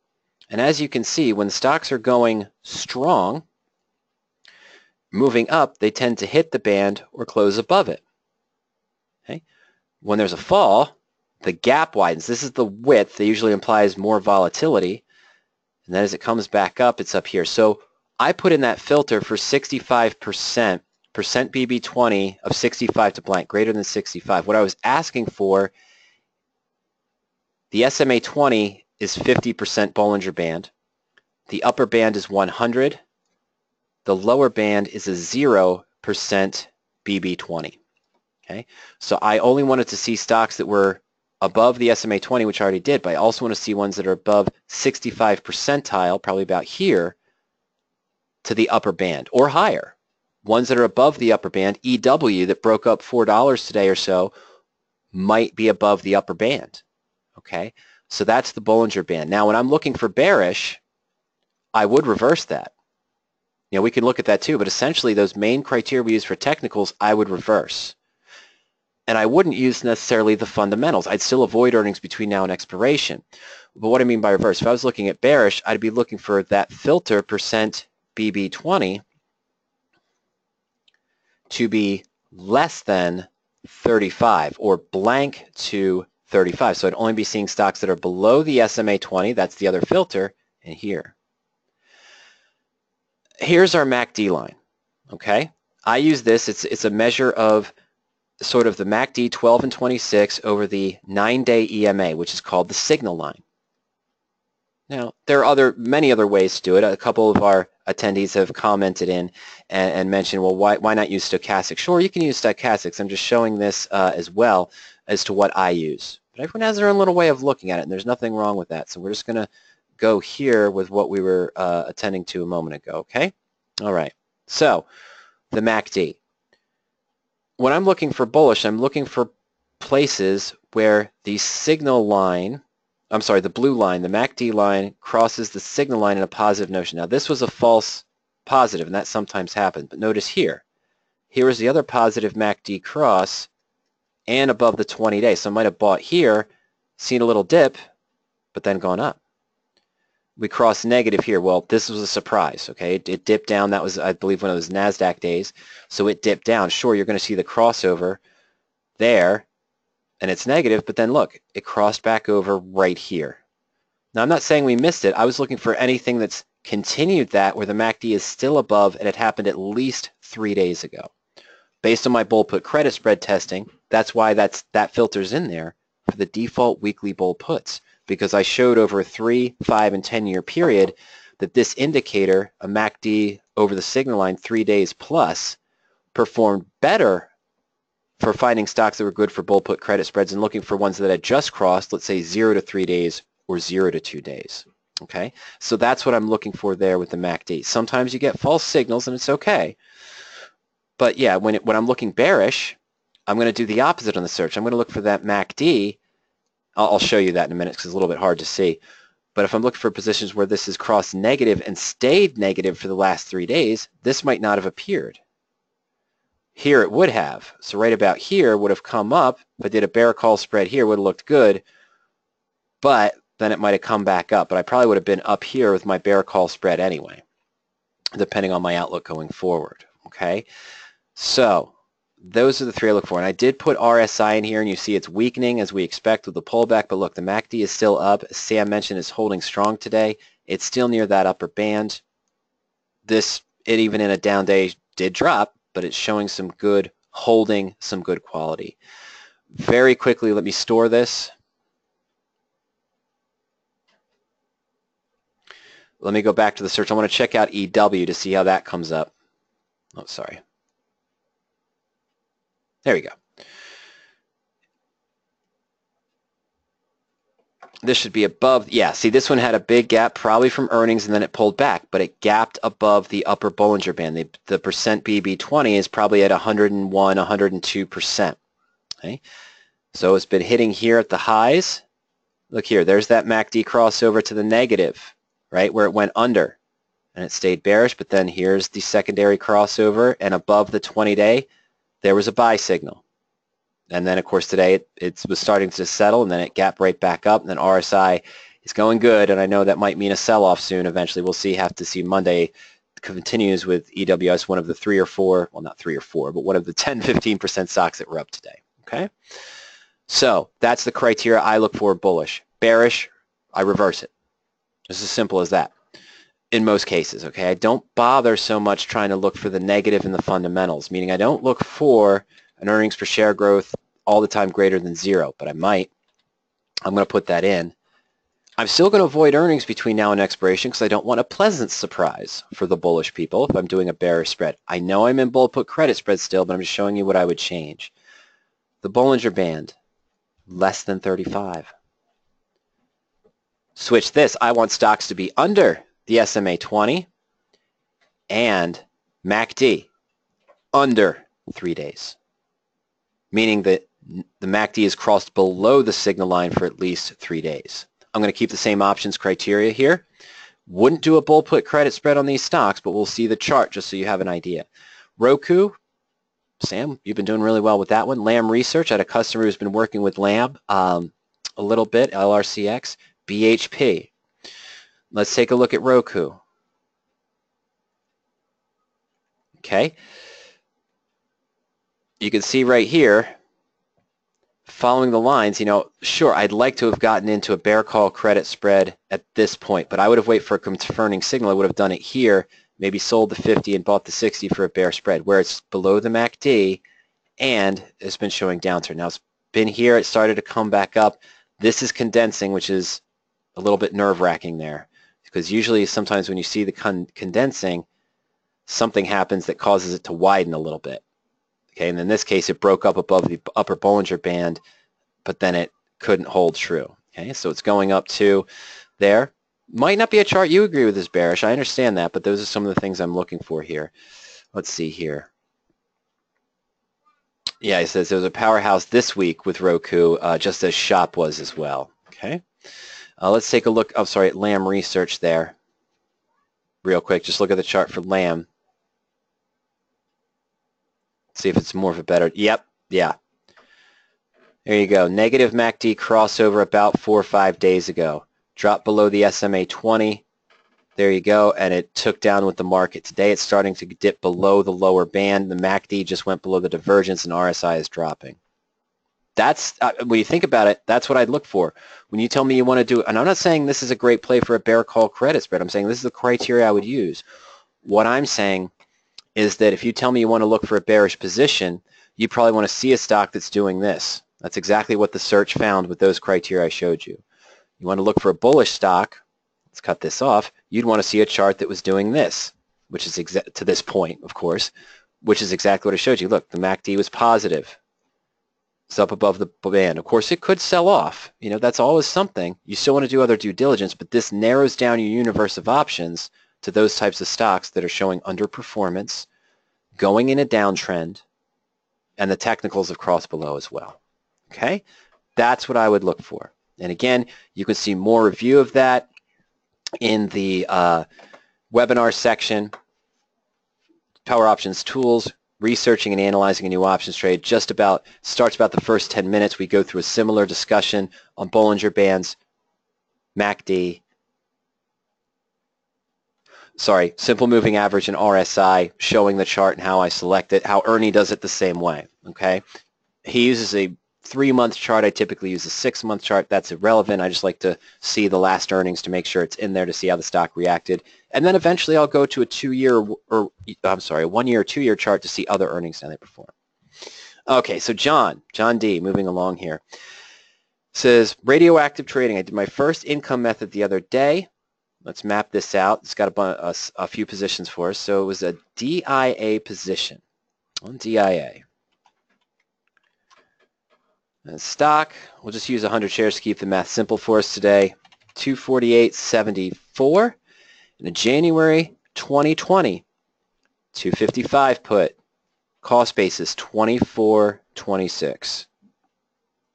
And as you can see, when stocks are going strong, moving up, they tend to hit the band or close above it. Okay? When there's a fall, the gap widens. This is the width that usually implies more volatility. And then as it comes back up, it's up here. So I put in that filter for 65%, percent BB20 of 65 to blank, greater than 65. What I was asking for, the SMA 20 is 50% Bollinger Band. The upper band is 100. The lower band is a 0% BB20. Okay, so I only wanted to see stocks that were above the SMA 20, which I already did, but I also want to see ones that are above 65 percentile, probably about here, to the upper band, or higher. Ones that are above the upper band, EW, that broke up $4 today or so, might be above the upper band. Okay, so that's the Bollinger Band. Now, when I'm looking for bearish, I would reverse that. You know, we can look at that too, but essentially those main criteria we use for technicals, I would reverse. And I wouldn't use necessarily the fundamentals. I'd still avoid earnings between now and expiration. But what I mean by reverse, if I was looking at bearish, I'd be looking for that filter percent BB20 to be less than 35 or blank to 35. So I'd only be seeing stocks that are below the SMA 20, that's the other filter, and here. Here's our MACD line, okay? I use this, it's a measure of sort of the MACD 12 and 26 over the 9-day EMA, which is called the signal line. Now, there are many other ways to do it. A couple of our attendees have commented in and mentioned, well, why not use stochastics? Sure, you can use stochastics. I'm just showing this as well as to what I use. But everyone has their own little way of looking at it, and there's nothing wrong with that. So we're just going to go here with what we were attending to a moment ago, okay? All right, so the MACD. When I'm looking for bullish, I'm looking for places where the signal line, I'm sorry, the blue line, the MACD line, crosses the signal line in a positive notion. Now, this was a false positive, and that sometimes happens, but notice here. Here is the other positive MACD cross and above the 20-day. So I might have bought here, seen a little dip, but then gone up. We crossed negative here. Well, this was a surprise, okay? It dipped down. That was, I believe, one of those NASDAQ days. So it dipped down. Sure, you're going to see the crossover there, and it's negative, but then look, it crossed back over right here. Now, I'm not saying we missed it. I was looking for anything that's continued that where the MACD is still above, and it happened at least 3 days ago. Based on my bull put credit spread testing, that's why that filters in there for the default weekly bull puts, because I showed over a 3, 5, and 10-year period that this indicator, a MACD over the signal line 3 days plus, performed better for finding stocks that were good for bull put credit spreads and looking for ones that had just crossed, let's say 0 to 3 days or 0 to 2 days. Okay, so that's what I'm looking for there with the MACD. Sometimes you get false signals and it's okay. But yeah, when I'm looking bearish, I'm going to do the opposite on the search. I'm going to look for that MACD. I'll show you that in a minute because it's a little bit hard to see. But if I'm looking for positions where this has crossed negative and stayed negative for the last 3 days, this might not have appeared. Here it would have. So right about here would have come up. If I did a bear call spread here, would have looked good. But then it might have come back up. But I probably would have been up here with my bear call spread anyway, depending on my outlook going forward. Okay? So those are the three I look for. And I did put RSI in here, and you see it's weakening as we expect with the pullback. But look, the MACD is still up. As Sam mentioned, is holding strong today. It's still near that upper band. It even in a down day did drop, but it's showing some good holding, some good quality. Very quickly, let me store this. Let me go back to the search. I want to check out EW to see how that comes up. Oh, sorry. There we go. This should be above. Yeah, see, this one had a big gap, probably from earnings, and then it pulled back, but it gapped above the upper Bollinger Band. The percent BB20 is probably at 101, 102%. Okay, so it's been hitting here at the highs. Look here, there's that MACD crossover to the negative, right, where it went under, and it stayed bearish, but then here's the secondary crossover, and above the 20-day, there was a buy signal. And then, of course, today it was starting to settle, and then it gapped right back up, and then RSI is going good, and I know that might mean a sell-off soon eventually. We'll see. Have to see. Monday continues with EWS, one of the 3 or 4, well, not 3 or 4, but one of the 10, 15% stocks that were up today. Okay? So that's the criteria I look for bullish. Bearish, I reverse it. It's as simple as that. In most cases, okay? I don't bother so much trying to look for the negative in the fundamentals, meaning I don't look for an earnings per share growth all the time greater than 0, but I might. I'm going to put that in. I'm still going to avoid earnings between now and expiration because I don't want a pleasant surprise for the bullish people if I'm doing a bearish spread. I know I'm in bull put credit spread still, but I'm just showing you what I would change. The Bollinger Band, less than 35. Switch this. I want stocks to be under the SMA 20 and MACD under 3 days, meaning that the MACD is crossed below the signal line for at least 3 days. I'm going to keep the same options criteria here. Wouldn't do a bull put credit spread on these stocks, but we'll see the chart just so you have an idea. Roku, Sam, you've been doing really well with that one. Lamb Research, I had a customer who's been working with Lamb a little bit, LRCX. BHP. Let's take a look at Roku. Okay. You can see right here, following the lines, you know, sure, I'd like to have gotten into a bear call credit spread at this point, but I would have waited for a confirming signal. I would have done it here, maybe sold the 50 and bought the 60 for a bear spread, where it's below the MACD and it's been showing downturn. Now it's been here, it started to come back up. This is condensing, which is a little bit nerve-wracking there, because usually sometimes when you see the condensing, something happens that causes it to widen a little bit. Okay, and in this case, it broke up above the upper Bollinger Band, but then it couldn't hold true. Okay, so it's going up to there. Might not be a chart you agree with is bearish. I understand that, but those are some of the things I'm looking for here. Let's see here. Yeah, he says there was a powerhouse this week with Roku, just as Shop was as well. Okay. Let's take a look, I'm sorry, at Lamb Research there. Real quick, just look at the chart for Lamb. See if it's more of a better, yep, yeah. There you go, negative MACD crossover about 4 or 5 days ago. Dropped below the SMA 20. There you go, and it took down with the market. Today it's starting to dip below the lower band. The MACD just went below the divergence and RSI is dropping. That's, when you think about it, that's what I'd look for. When you tell me you want to do, and I'm not saying this is a great play for a bear call credit spread. I'm saying this is the criteria I would use. What I'm saying is that if you tell me you want to look for a bearish position, you probably want to see a stock that's doing this. That's exactly what the search found with those criteria I showed you. You want to look for a bullish stock, let's cut this off, you'd want to see a chart that was doing this, which is to this point, of course, which is exactly what I showed you. Look, the MACD was positive. It's up above the band. Of course, it could sell off. You know, that's always something. You still want to do other due diligence, but this narrows down your universe of options to those types of stocks that are showing underperformance, going in a downtrend, and the technicals have crossed below as well. Okay? That's what I would look for. And again, you can see more review of that in the webinar section, Power Options Tools, researching and analyzing a new options trade. Just about starts about the first 10 minutes. We go through a similar discussion on Bollinger Bands, MACD, simple moving average and RSI, showing the chart and how I select it, how Ernie does it the same way. Okay, he uses a 3-month chart. I typically use a 6-month chart. That's irrelevant. I just like to see the last earnings to make sure it's in there to see how the stock reacted. And then eventually I'll go to a 1-year or 2-year chart to see other earnings and how they perform. Okay, so John D, moving along here, says radioactive trading. I did my first income method the other day. Let's map this out. It's got a few positions for us. So it was a DIA position on DIA. And stock, we'll just use 100 shares to keep the math simple for us today. 248.74. And a January 2020, 255 put. Cost basis 24.26.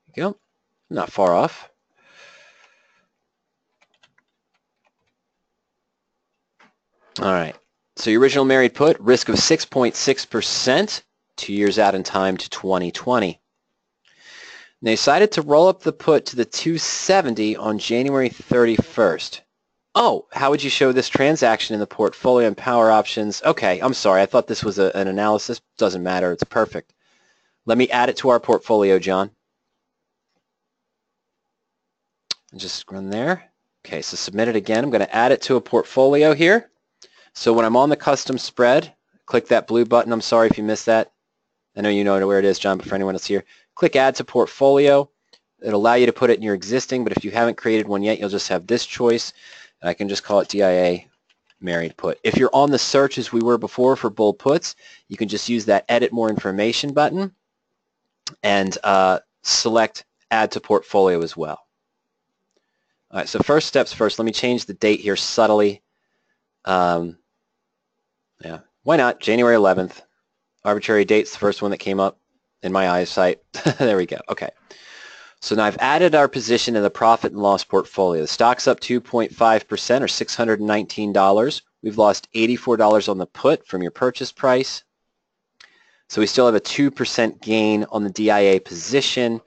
There you go. Not far off. All right. So your original married put, risk of 6.6%, 2 years out in time to 2020. And they decided to roll up the put to the 270 on January 31st. Oh, how would you show this transaction in the portfolio and power options? Okay, I'm sorry. I thought this was an analysis. Doesn't matter. It's perfect. Let me add it to our portfolio, John. And just run there. Okay, so submit it again. I'm going to add it to a portfolio here. So when I'm on the custom spread, click that blue button. I'm sorry if you missed that. I know you know where it is, John, but for anyone else here, click Add to Portfolio. It'll allow you to put it in your existing, but if you haven't created one yet, you'll just have this choice. And I can just call it DIA Married Put. If you're on the search as we were before for bull puts, you can just use that Edit More Information button and select Add to Portfolio as well. All right, so first steps first. Let me change the date here subtly. Yeah, why not? January 11th. Arbitrary date's the first one that came up in my eyesight. There we go. Okay. So now I've added our position in the profit and loss portfolio. The stock's up 2.5% or $619. We've lost $84 on the put from your purchase price. So we still have a 2% gain on the DIA position,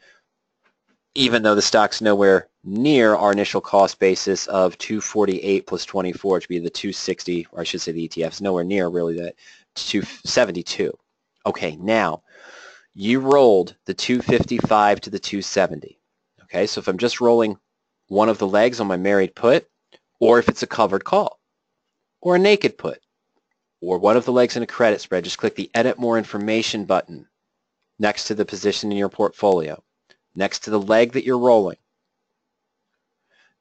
even though the stock's nowhere near our initial cost basis of 248 plus 24, which would be the 260, or I should say the ETF's nowhere near really that 272. Okay, now you rolled the 255 to the 270. Okay, so if I'm just rolling one of the legs on my married put, or if it's a covered call, or a naked put, or one of the legs in a credit spread, just click the Edit More Information button next to the position in your portfolio, next to the leg that you're rolling.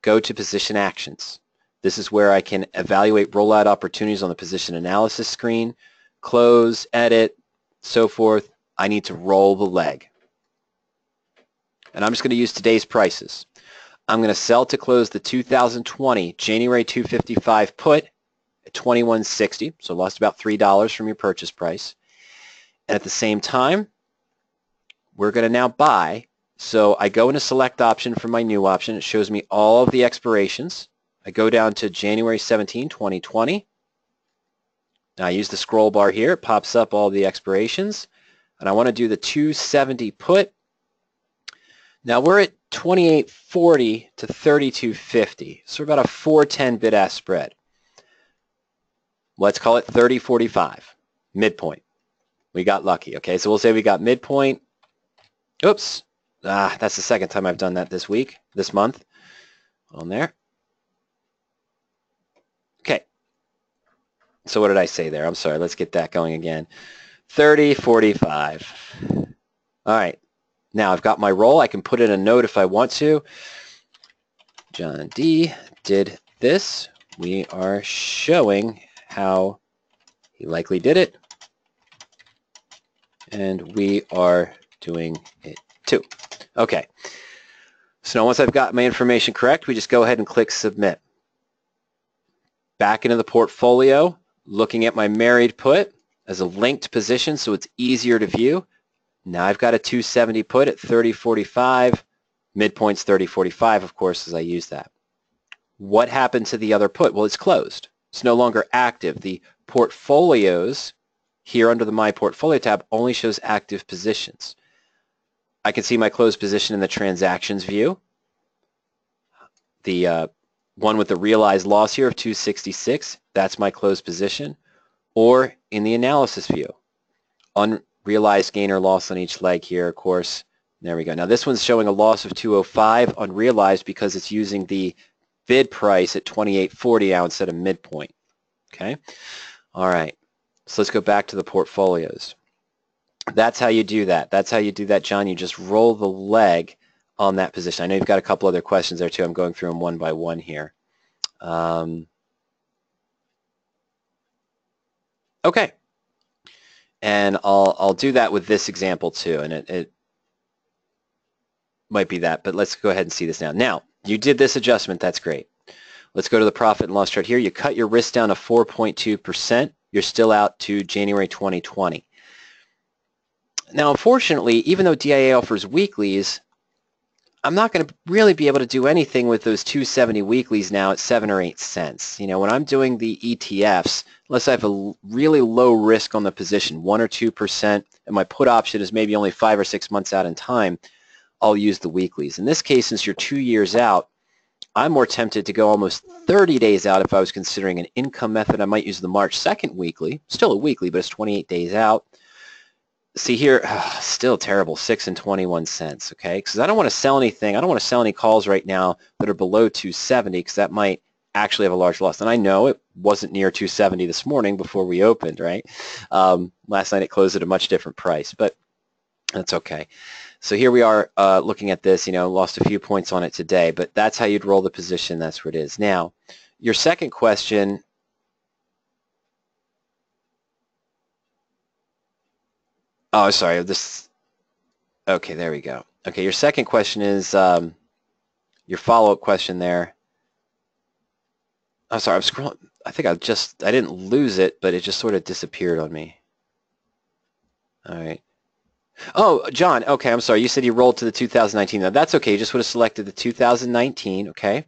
Go to Position Actions. This is where I can evaluate rollout opportunities on the position analysis screen, close, edit, so forth. I need to roll the leg. And I'm just going to use today's prices. I'm going to sell to close the 2020 January 255 put at 21.60, so lost about $3 from your purchase price. And at the same time, we're going to now buy. So I go into select option for my new option. It shows me all of the expirations. I go down to January 17, 2020. Now I use the scroll bar here. It pops up all the expirations. And I want to do the 270 put. Now we're at 28.40 to 32.50. So we're about a 410 bid-ask spread. Let's call it 30.45, midpoint. We got lucky, okay? So we'll say we got midpoint. Oops. That's the second time I've done that this month. On there. Okay. So what did I say there? I'm sorry. Let's get that going again. 30.45. All right. Now I've got my roll. I can put in a note if I want to. John D. did this. We are showing how he likely did it. And we are doing it too. Okay. So now once I've got my information correct, we just go ahead and click Submit. Back into the portfolio, looking at my married put as a linked position so it's easier to view. Now I've got a 270 put at 30.45. Midpoint's 30.45, of course, as I use that. What happened to the other put? Well, it's closed. It's no longer active. The portfolios here under the My Portfolio tab only shows active positions. I can see my closed position in the transactions view. The one with the realized loss here of 266, that's my closed position. Or in the analysis view, unrealized gain or loss on each leg here, of course. There we go. Now this one's showing a loss of 205 unrealized because it's using the bid price at 28.40 now instead of midpoint. Okay. All right. So let's go back to the portfolios. That's how you do that. That's how you do that, John. You just roll the leg on that position. I know you've got a couple other questions there too. I'm going through them one by one here. Okay. And I'll do that with this example too, and it might be that, but let's go ahead and see this now. Now, you did this adjustment. That's great. Let's go to the profit and loss chart here. You cut your risk down to 4.2%. You're still out to January 2020. Now, unfortunately, even though DIA offers weeklies, I'm not going to really be able to do anything with those 270 weeklies now at 7 or 8 cents. You know, when I'm doing the ETFs, unless I have a really low risk on the position, 1 or 2%, and my put option is maybe only 5 or 6 months out in time, I'll use the weeklies. In this case, since you're 2 years out, I'm more tempted to go almost 30 days out if I was considering an income method. I might use the March 2nd weekly, still a weekly, but it's 28 days out. See here, still terrible, 6 and 21 cents, okay? Because I don't want to sell anything. I don't want to sell any calls right now that are below 270 because that might actually have a large loss. And I know it wasn't near 270 this morning before we opened, right? Last night it closed at a much different price, but that's okay. So here we are looking at this, you know, lost a few points on it today, but that's how you'd roll the position. That's what it is. Now, your second question, oh, sorry, this, okay, there we go. Okay, your second question is your follow-up question there. I'm sorry, I'm scrolling. I think I didn't lose it, but it just sort of disappeared on me. All right. Oh, John, okay, I'm sorry. You said you rolled to the 2019. Now, that's okay. You just would have selected the 2019, okay?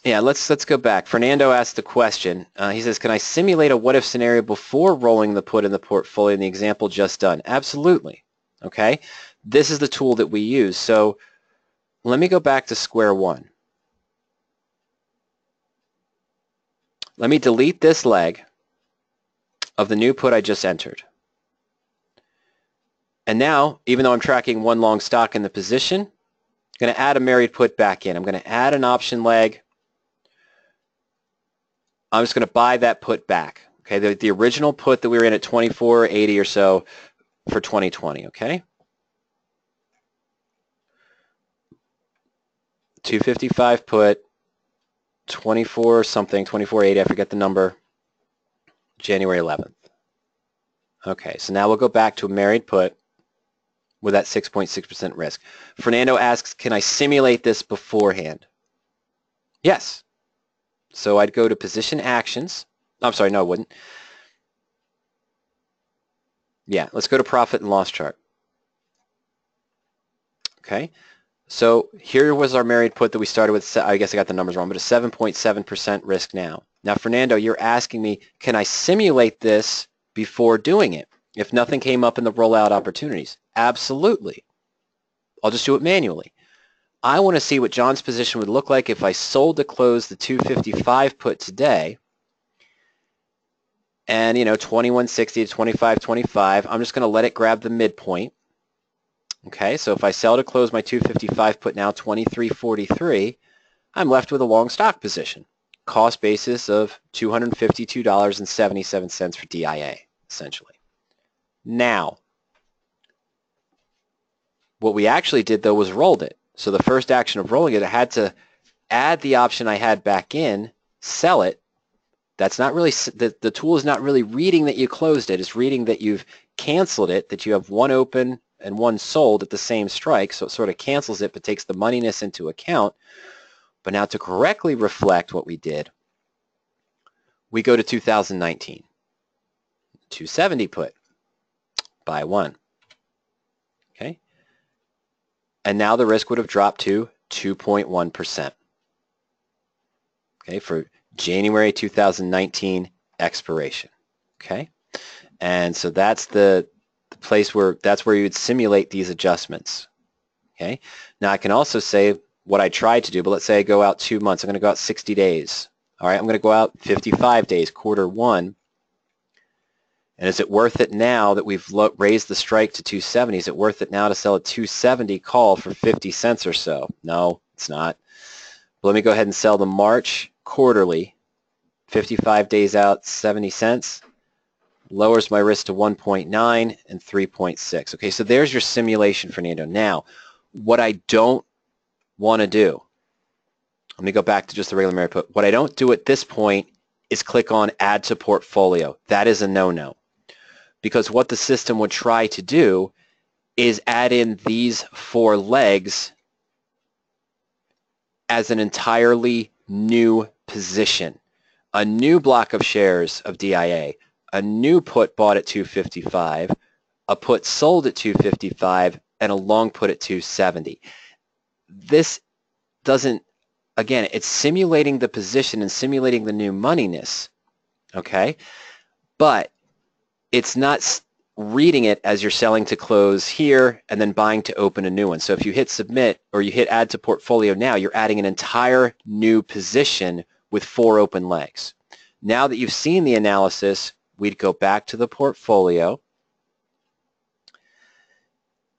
Yeah, let's go back. Fernando asked the question. He says, can I simulate a what-if scenario before rolling the put in the portfolio in the example just done? Absolutely, okay? This is the tool that we use. So let me go back to square one. Let me delete this leg of the new put I just entered. And now, even though I'm tracking one long stock in the position, I'm going to add a married put back in. I'm going to add an option leg. I'm just going to buy that put back. Okay, the original put that we were in at 24.80 or so for 2020, okay? 255 put, 24 something, 24.80, I forget the number, January 11th. Okay, so now we'll go back to a married put. with that 6.6% risk. Fernando asks, can I simulate this beforehand? Yes. So I'd go to position actions. I'm sorry, no, I wouldn't. Yeah, let's go to profit and loss chart. Okay, so here was our married put that we started with. I guess I got the numbers wrong, but a 7.7% risk now. Now, Fernando, you're asking me, can I simulate this before doing it if nothing came up in the rollout opportunities? Absolutely. I'll just do it manually. I want to see what John's position would look like if I sold to close the 255 put today. And, 2160 to 2525, I'm just going to let it grab the midpoint. Okay, so if I sell to close my 255 put now 2343, I'm left with a long stock position. Cost basis of $252.77 for DIA, essentially. Now, what we actually did, though, was rolled it. So the first action of rolling it, I had to add the option I had back in, sell it. That's not really, the tool is not really reading that you closed it. It's reading that you've canceled it, that you have one open and one sold at the same strike. So it sort of cancels it, but takes the moneyness into account. But now to correctly reflect what we did, we go to 2019. 270 put, buy one. Okay. And now the risk would have dropped to 2.1%. Okay, for January 2019 expiration. Okay, and so that's the place where you would simulate these adjustments. Okay, now I can also say what I tried to do, but let's say I go out 2 months. I'm going to go out 60 days. All right, I'm going to go out 55 days, quarter one. And is it worth it now that we've raised the strike to 270? Is it worth it now to sell a 270 call for 50 cents or so? No, it's not. But let me go ahead and sell the March quarterly, 55 days out, 70 cents. Lowers my risk to 1.9 and 3.6. Okay, so there's your simulation, Fernando. Now, what I don't want to do, let me go back to just the regular married put. What I don't do at this point is click on Add to Portfolio. That is a no-no. Because what the system would try to do is add in these 4 legs as an entirely new position. A new block of shares of DIA, a new put bought at 255, a put sold at 255, and a long put at 270. This doesn't, again, it's simulating the position and simulating the new moneyness, okay? But it's not reading it as you're selling to close here and then buying to open a new one. So if you hit submit or you hit add to portfolio now, you're adding an entire new position with 4 open legs. Now that you've seen the analysis, we'd go back to the portfolio.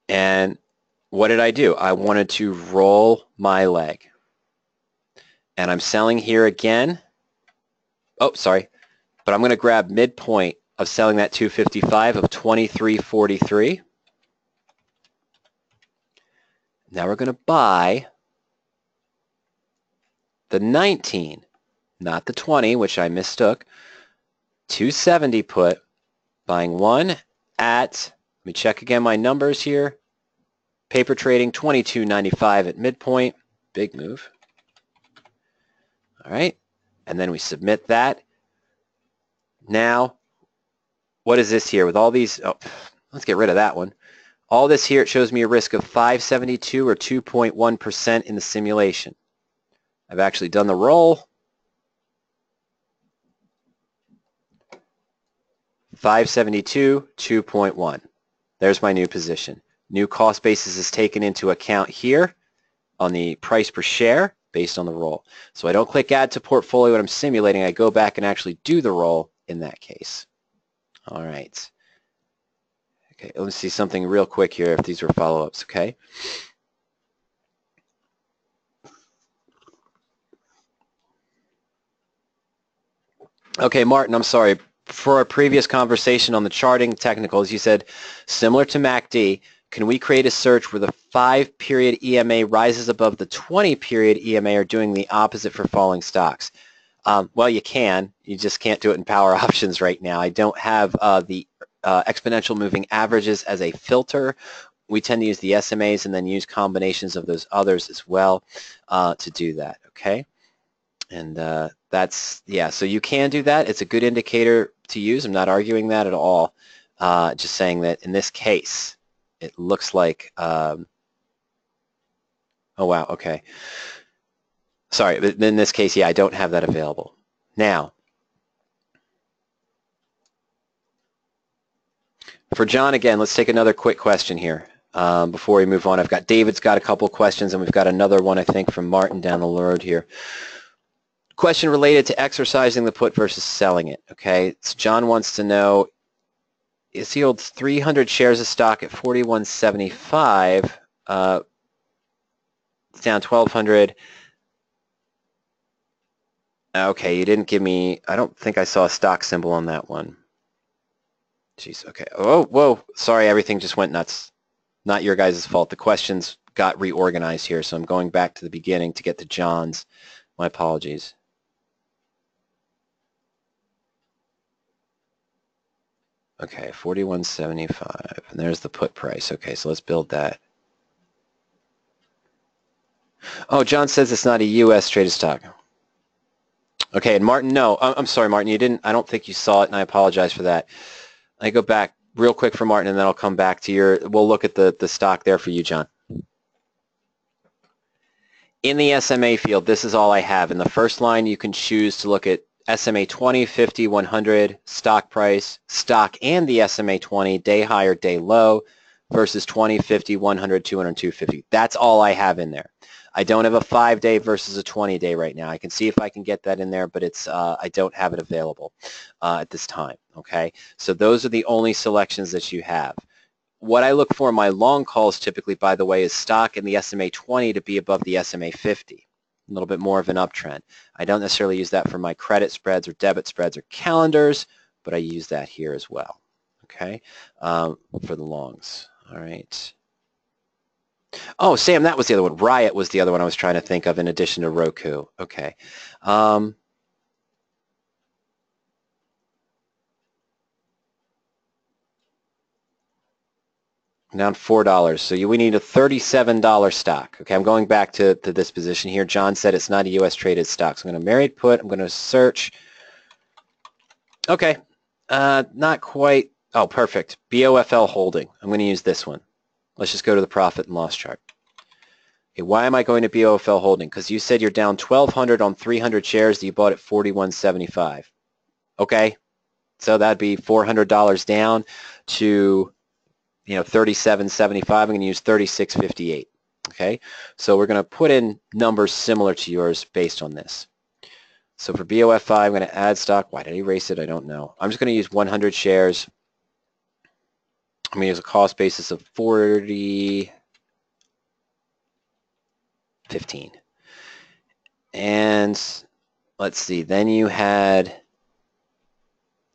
And what did I do? I wanted to roll my leg. And I'm selling here again. Oh, sorry. But I'm going to grab midpoint of selling that 255 of 2343. Now we're going to buy the 19, not the 20, which I mistook. 270 put, buying one at, let me check again my numbers here. Paper trading 22.95 at midpoint. Big move. All right. And then we submit that. Now, what is this here with all these? Oh, let's get rid of that one. All this here, it shows me a risk of 572 or 2.1% in the simulation. I've actually done the roll. 572, 2.1. There's my new position. New cost basis is taken into account here on the price per share based on the roll. So I don't click add to portfolio when I'm simulating. I go back and actually do the roll in that case. All right. Okay, let's see something real quick here if these were follow-ups, okay? Okay, Martin, I'm sorry. For our previous conversation on the charting technicals, you said, similar to MACD, can we create a search where the 5-period EMA rises above the 20-period EMA or doing the opposite for falling stocks? Well, you can. You just can't do it in power options right now. I don't have the exponential moving averages as a filter we tend to use the SMAs and then use combinations of those others as well to do that, okay? And that's, yeah, so you can do that. It's a good indicator to use. I'm not arguing that at all. Just saying that in this case, it looks like, oh wow, okay. Sorry, but in this case, yeah, I don't have that available. Now, for John, again, let's take another quick question here before we move on. I've got David's got a couple questions, and we've got another one, I think, from Martin down the road here. Question related to exercising the put versus selling it, okay? So John wants to know, is he holds 300 shares of stock at 41.75, it's down 1,200. Okay, you didn't give me, I don't think I saw a stock symbol on that one. Jeez, okay. Oh, whoa, sorry, everything just went nuts. Not your guys' fault. The questions got reorganized here, so I'm going back to the beginning to get to John's. My apologies. Okay, 41.75, and there's the put price. Okay, so let's build that. Oh, John says it's not a U.S. traded stock. Okay, and Martin, no, I'm sorry, Martin, you didn't, I don't think you saw it, and I apologize for that. I go back real quick for Martin, and then I'll come back to your, we'll look at the stock there for you, John. In the SMA field, this is all I have. In the first line, you can choose to look at SMA 20, 50, 100, stock price, stock and the SMA 20, day high or day low, versus 20, 50, 100, 200, 250. That's all I have in there. I don't have a 5-day versus a 20-day right now. I can see if I can get that in there, but it's I don't have it available at this time, okay? So those are the only selections that you have. What I look for in my long calls typically, by the way, is stock in the SMA 20 to be above the SMA 50, a little bit more of an uptrend. I don't necessarily use that for my credit spreads or debit spreads or calendars, but I use that here as well, okay, for the longs. All right. Oh, Sam, that was the other one. Riot was the other one I was trying to think of in addition to Roku. Okay. Down $4. So we need a $37 stock. Okay, I'm going back to this position here. John said it's not a U.S. traded stock. So I'm going to married put. I'm going to search. Okay, not quite. Oh, perfect. BOFL holding. I'm going to use this one. Let's just go to the profit and loss chart. Okay, why am I going to BOFL holding? Because you said you're down 1,200 on 300 shares that you bought at 41.75. Okay, so that'd be $400 down to, you know, 37.75. I'm going to use 36.58. Okay, so we're going to put in numbers similar to yours based on this. So for BOFI, I'm going to add stock. Why did I erase it? I don't know. I'm just going to use 100 shares. I'm going to use a cost basis of 40.15. And let's see, then you had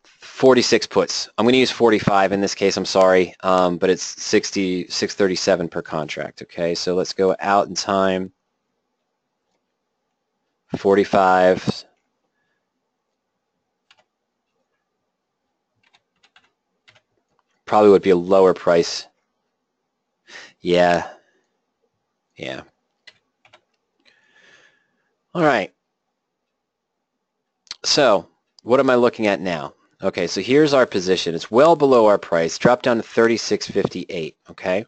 46 puts. I'm going to use 45 in this case, I'm sorry, but it's 637 per contract, okay? So let's go out in time, 45. Probably would be a lower price. Yeah. All right. So what am I looking at now? Okay, so here's our position. It's well below our price. Dropped down to 36.58, okay?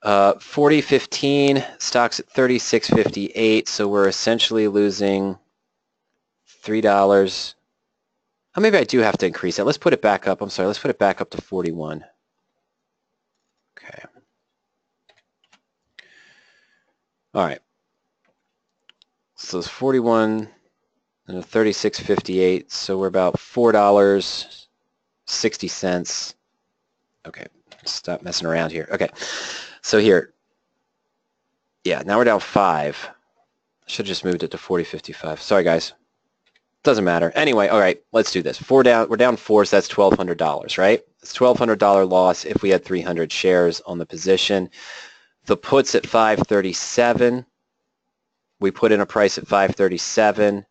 40.15, stock's at 36.58, so we're essentially losing $3. Oh, maybe I do have to increase it. Let's put it back up. I'm sorry, let's put it back up to 41. Okay. All right. So it's 41 and a 36.58, so we're about $4.60. Okay, stop messing around here. Okay, so here, yeah, now we're down 5. I should have just moved it to 40.55. Sorry, guys. Doesn't matter. Anyway, all right, let's do this. We're down 4, so that's $1,200, right? It's $1,200 loss if we had 300 shares on the position. The put's at 537. We put in a price at 537.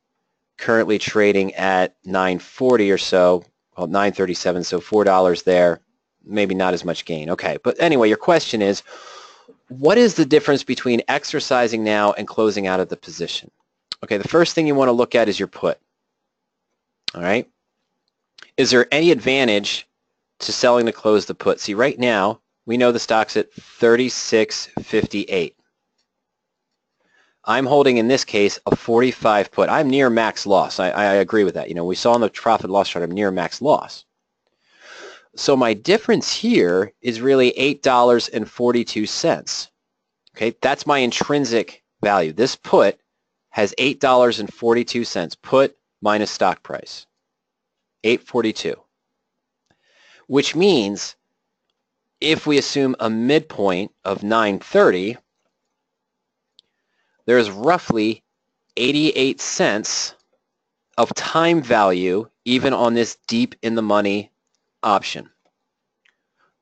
Currently trading at 940 or so, well, 937, so $4 there. maybe not as much gain. Okay, but anyway, your question is, what is the difference between exercising now and closing out of the position? Okay, the first thing you want to look at is your put. All right? Is there any advantage to selling to close the put? See, right now, we know the stock's at 36.58. I'm holding, in this case, a 45 put. I'm near max loss. I agree with that. You know, we saw in the profit loss chart, I'm near max loss. So my difference here is really $8.42. Okay, that's my intrinsic value. This put has $8.42, put minus stock price, $8.42, which means if we assume a midpoint of $9.30, there's roughly 88 cents of time value even on this deep in the money option.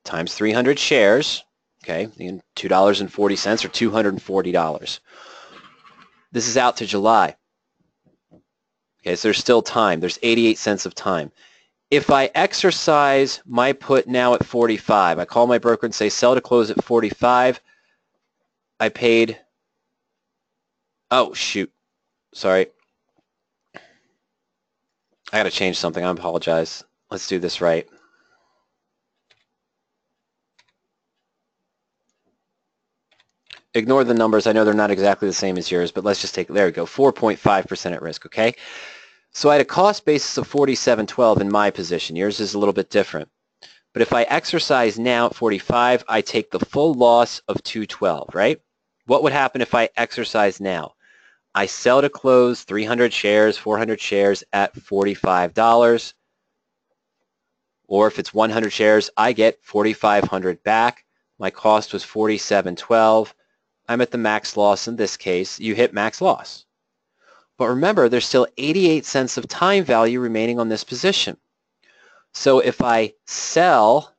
Times 300 shares, okay, $2.40 or $240. This is out to July. Okay, so there's still time. There's 88 cents of time. If I exercise my put now at 45, I call my broker and say sell to close at 45, I paid, oh shoot, sorry. I got to change something. I apologize. Let's do this right. Ignore the numbers. I know they're not exactly the same as yours, but let's just take, there we go, 4.5% at risk, okay? So I had a cost basis of 47.12 in my position. Yours is a little bit different. But if I exercise now at 45, I take the full loss of 212, right? What would happen if I exercise now? I sell to close 300 shares, 400 shares at $45. Or if it's 100 shares, I get 4,500 back. My cost was 47.12. I'm at the max loss in this case. You hit max loss. But remember, there's still 88 cents of time value remaining on this position. So if I sell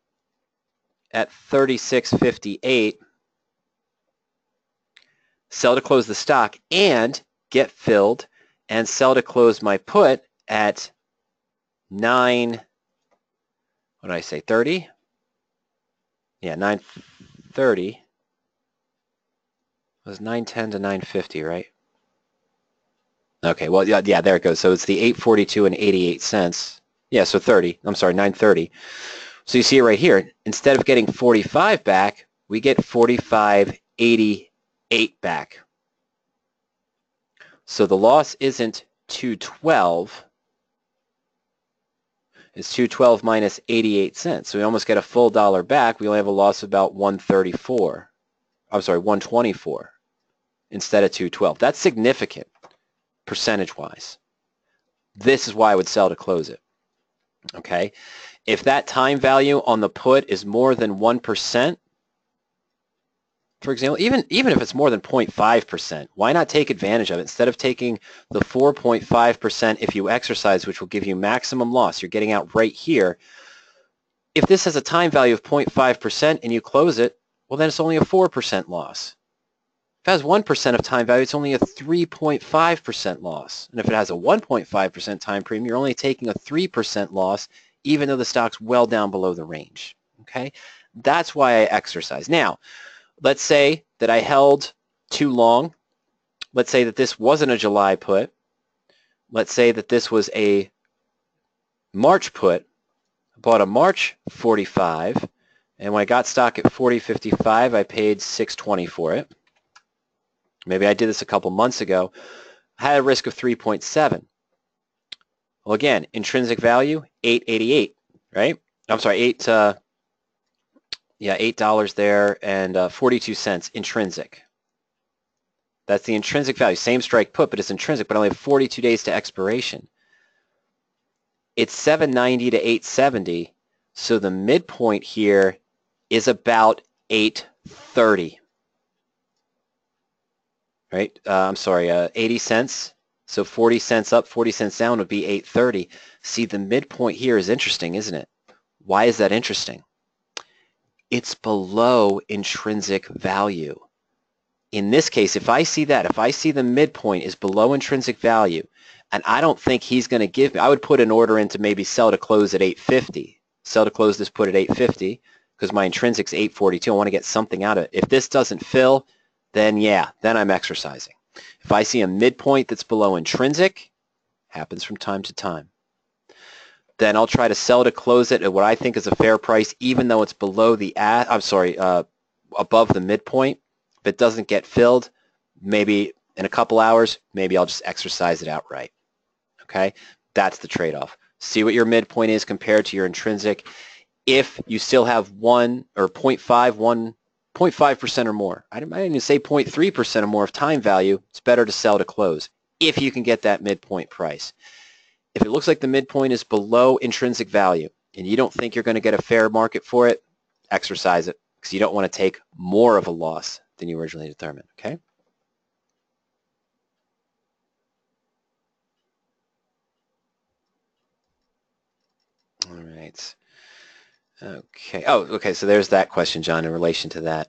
at 36.58, sell to close the stock and get filled, and sell to close my put at 9, what did I say, 30? Yeah, 9.30. It was 9.10 to 9.50, right? Okay, well, yeah, there it goes. So it's the 8.42 and 88 cents. Yeah, so 30. I'm sorry, 9.30. So you see it right here. Instead of getting 45 back, we get 45.88 back. So the loss isn't 212. It's 212 minus 88 cents. So we almost get a full dollar back. We only have a loss of about 134. I'm sorry, 124 instead of 212. That's significant percentage-wise. This is why I would sell to close it. Okay? If that time value on the put is more than 1%, for example, even if it's more than 0.5%, why not take advantage of it? Instead of taking the 4.5% if you exercise, which will give you maximum loss, you're getting out right here. If this has a time value of 0.5% and you close it, well, then it's only a 4% loss. If it has 1% of time value, it's only a 3.5% loss. And if it has a 1.5% time premium, you're only taking a 3% loss, even though the stock's well down below the range. Okay? That's why I exercise. Now, let's say that I held too long. Let's say that this wasn't a July put. Let's say that this was a March put. I bought a March 45, and when I got stock at 40.55, I paid $6.20 for it. Maybe I did this a couple months ago. I had a risk of 3.7. Well, again, intrinsic value, $8.88, right? I'm sorry, $8 there and 42 cents intrinsic. That's the intrinsic value. Same strike put, but it's intrinsic, but I only have 42 days to expiration. It's 790 to 870, so the midpoint here is about 830. Right? I'm sorry, 80 cents. So 40 cents up, 40 cents down would be 830. See, the midpoint here is interesting, isn't it? Why is that interesting? It's below intrinsic value. In this case, if I see that, if I see the midpoint is below intrinsic value, and I don't think he's going to give me, I would put an order in to maybe sell to close at 850. sell to close this put at 850 because my intrinsic's 842. I want to get something out of it. If this doesn't fill, then yeah, then I'm exercising. If I see a midpoint that's below intrinsic, happens from time to time, then I'll try to sell to close it at what I think is a fair price, even though it's below the above the midpoint. If it doesn't get filled, maybe in a couple hours, maybe I'll just exercise it outright. Okay, that's the trade-off. See what your midpoint is compared to your intrinsic. If you still have 1 or 0.5% or more, I didn't even say 0.3% or more of time value, it's better to sell to close if you can get that midpoint price. If it looks like the midpoint is below intrinsic value and you don't think you're going to get a fair market for it, exercise it because you don't want to take more of a loss than you originally determined, okay? All right. Okay. Oh, okay. So there's that question, John, in relation to that.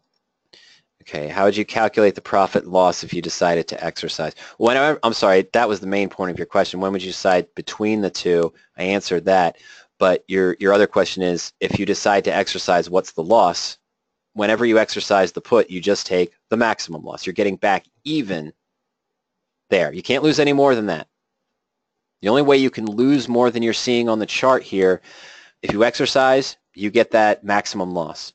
Okay. How would you calculate the profit and loss if you decided to exercise? Whenever, I'm sorry, that was the main point of your question. When would you decide between the two? I answered that. But your other question is, if you decide to exercise, what's the loss? Whenever you exercise the put, you just take the maximum loss. You're getting back even there. You can't lose any more than that. The only way you can lose more than you're seeing on the chart here, if you exercise, you get that maximum loss.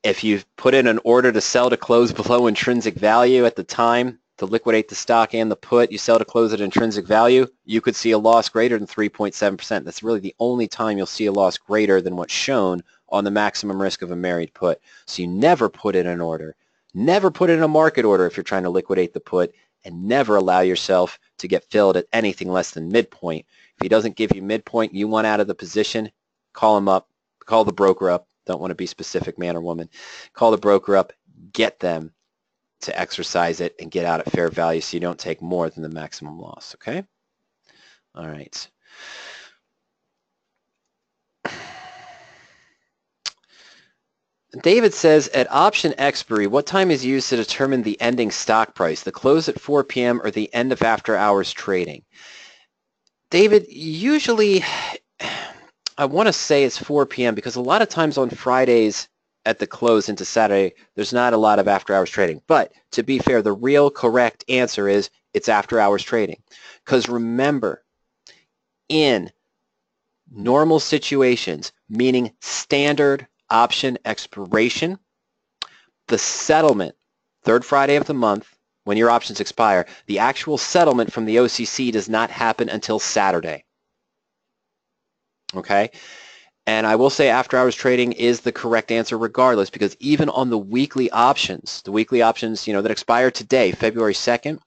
If you've put in an order to sell to close below intrinsic value at the time to liquidate the stock and the put, you sell to close at intrinsic value, you could see a loss greater than 3.7%. That's really the only time you'll see a loss greater than what's shown on the maximum risk of a married put. So you never put in an order, never put in a market order if you're trying to liquidate the put, and never allow yourself to get filled at anything less than midpoint. If he doesn't give you midpoint, you want out of the position, call him up, call the broker up. Don't want to be specific, man or woman. Call the broker up, get them to exercise it and get out at fair value so you don't take more than the maximum loss, okay? All right. David says, at option expiry, what time is used to determine the ending stock price, the close at 4 p.m. or the end of after hours trading? David, usually I want to say it's 4 p.m. because a lot of times on Fridays at the close into Saturday, there's not a lot of after hours trading. But to be fair, the real correct answer is it's after hours trading. Because remember, in normal situations, meaning standard option expiration, the settlement, third Friday of the month, when your options expire, the actual settlement from the OCC does not happen until Saturday. Okay? And I will say after hours trading is the correct answer regardless, because even on the weekly options, that expire today, February 2nd,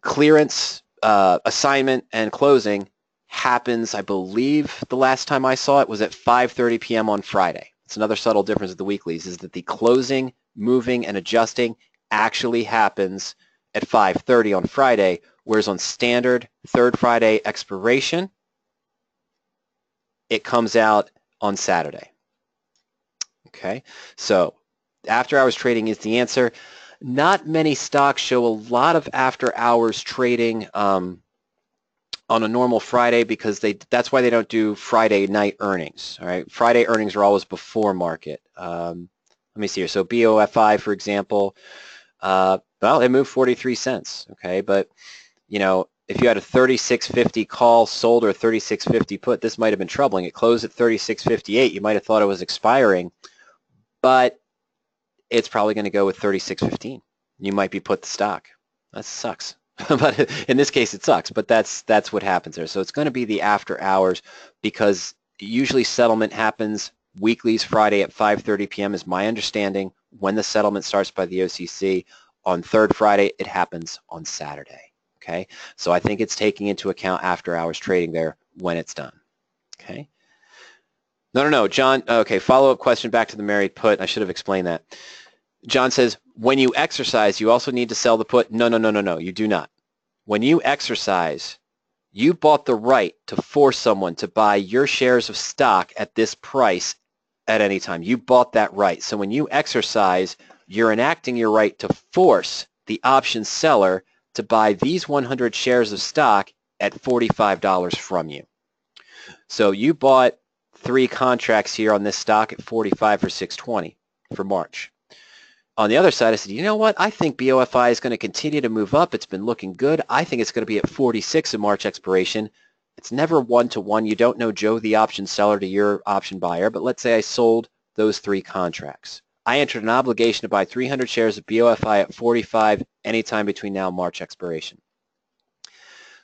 clearance, assignment, and closing happens, I believe the last time I saw it was at 5:30 p.m. on Friday. It's another subtle difference of the weeklies is that the closing, moving, and adjusting actually happens at 5:30 on Friday, whereas on standard third Friday expiration, it comes out on Saturday. Okay, so after hours trading is the answer. Not many stocks show a lot of after hours trading on a normal Friday because that's why they don't do Friday night earnings. All right, Friday earnings are always before market. Let me see here. So BOFI, for example, well, it moved 43 cents. Okay, but if you had a 36.50 call sold or a 36.50 put, this might have been troubling. It closed at 36.58. You might have thought it was expiring, but it's probably going to go with 36.15. You might be put the stock. That sucks. But in this case, it sucks. But that's what happens there. So it's going to be the after hours because usually settlement happens weeklies Friday at 5:30 p.m. is my understanding when the settlement starts by the OCC. On third Friday, it happens on Saturday. Okay, so I think it's taking into account after hours trading there when it's done. Okay. No, John. Okay, follow-up question back to the married put. I should have explained that. John says, when you exercise, you also need to sell the put. No, you do not. When you exercise, you bought the right to force someone to buy your shares of stock at this price at any time. You bought that right. So when you exercise, you're enacting your right to force the option seller to buy these 100 shares of stock at $45 from you. So you bought 3 contracts here on this stock at 45 for 620 for March. On the other side, I said, you know what? I think BOFI is going to continue to move up. It's been looking good. I think it's going to be at 46 in March expiration. It's never one-to-one. You don't know Joe, the option seller, to your option buyer, but let's say I sold those 3 contracts. I entered an obligation to buy 300 shares of BOFI at 45 anytime between now and March expiration.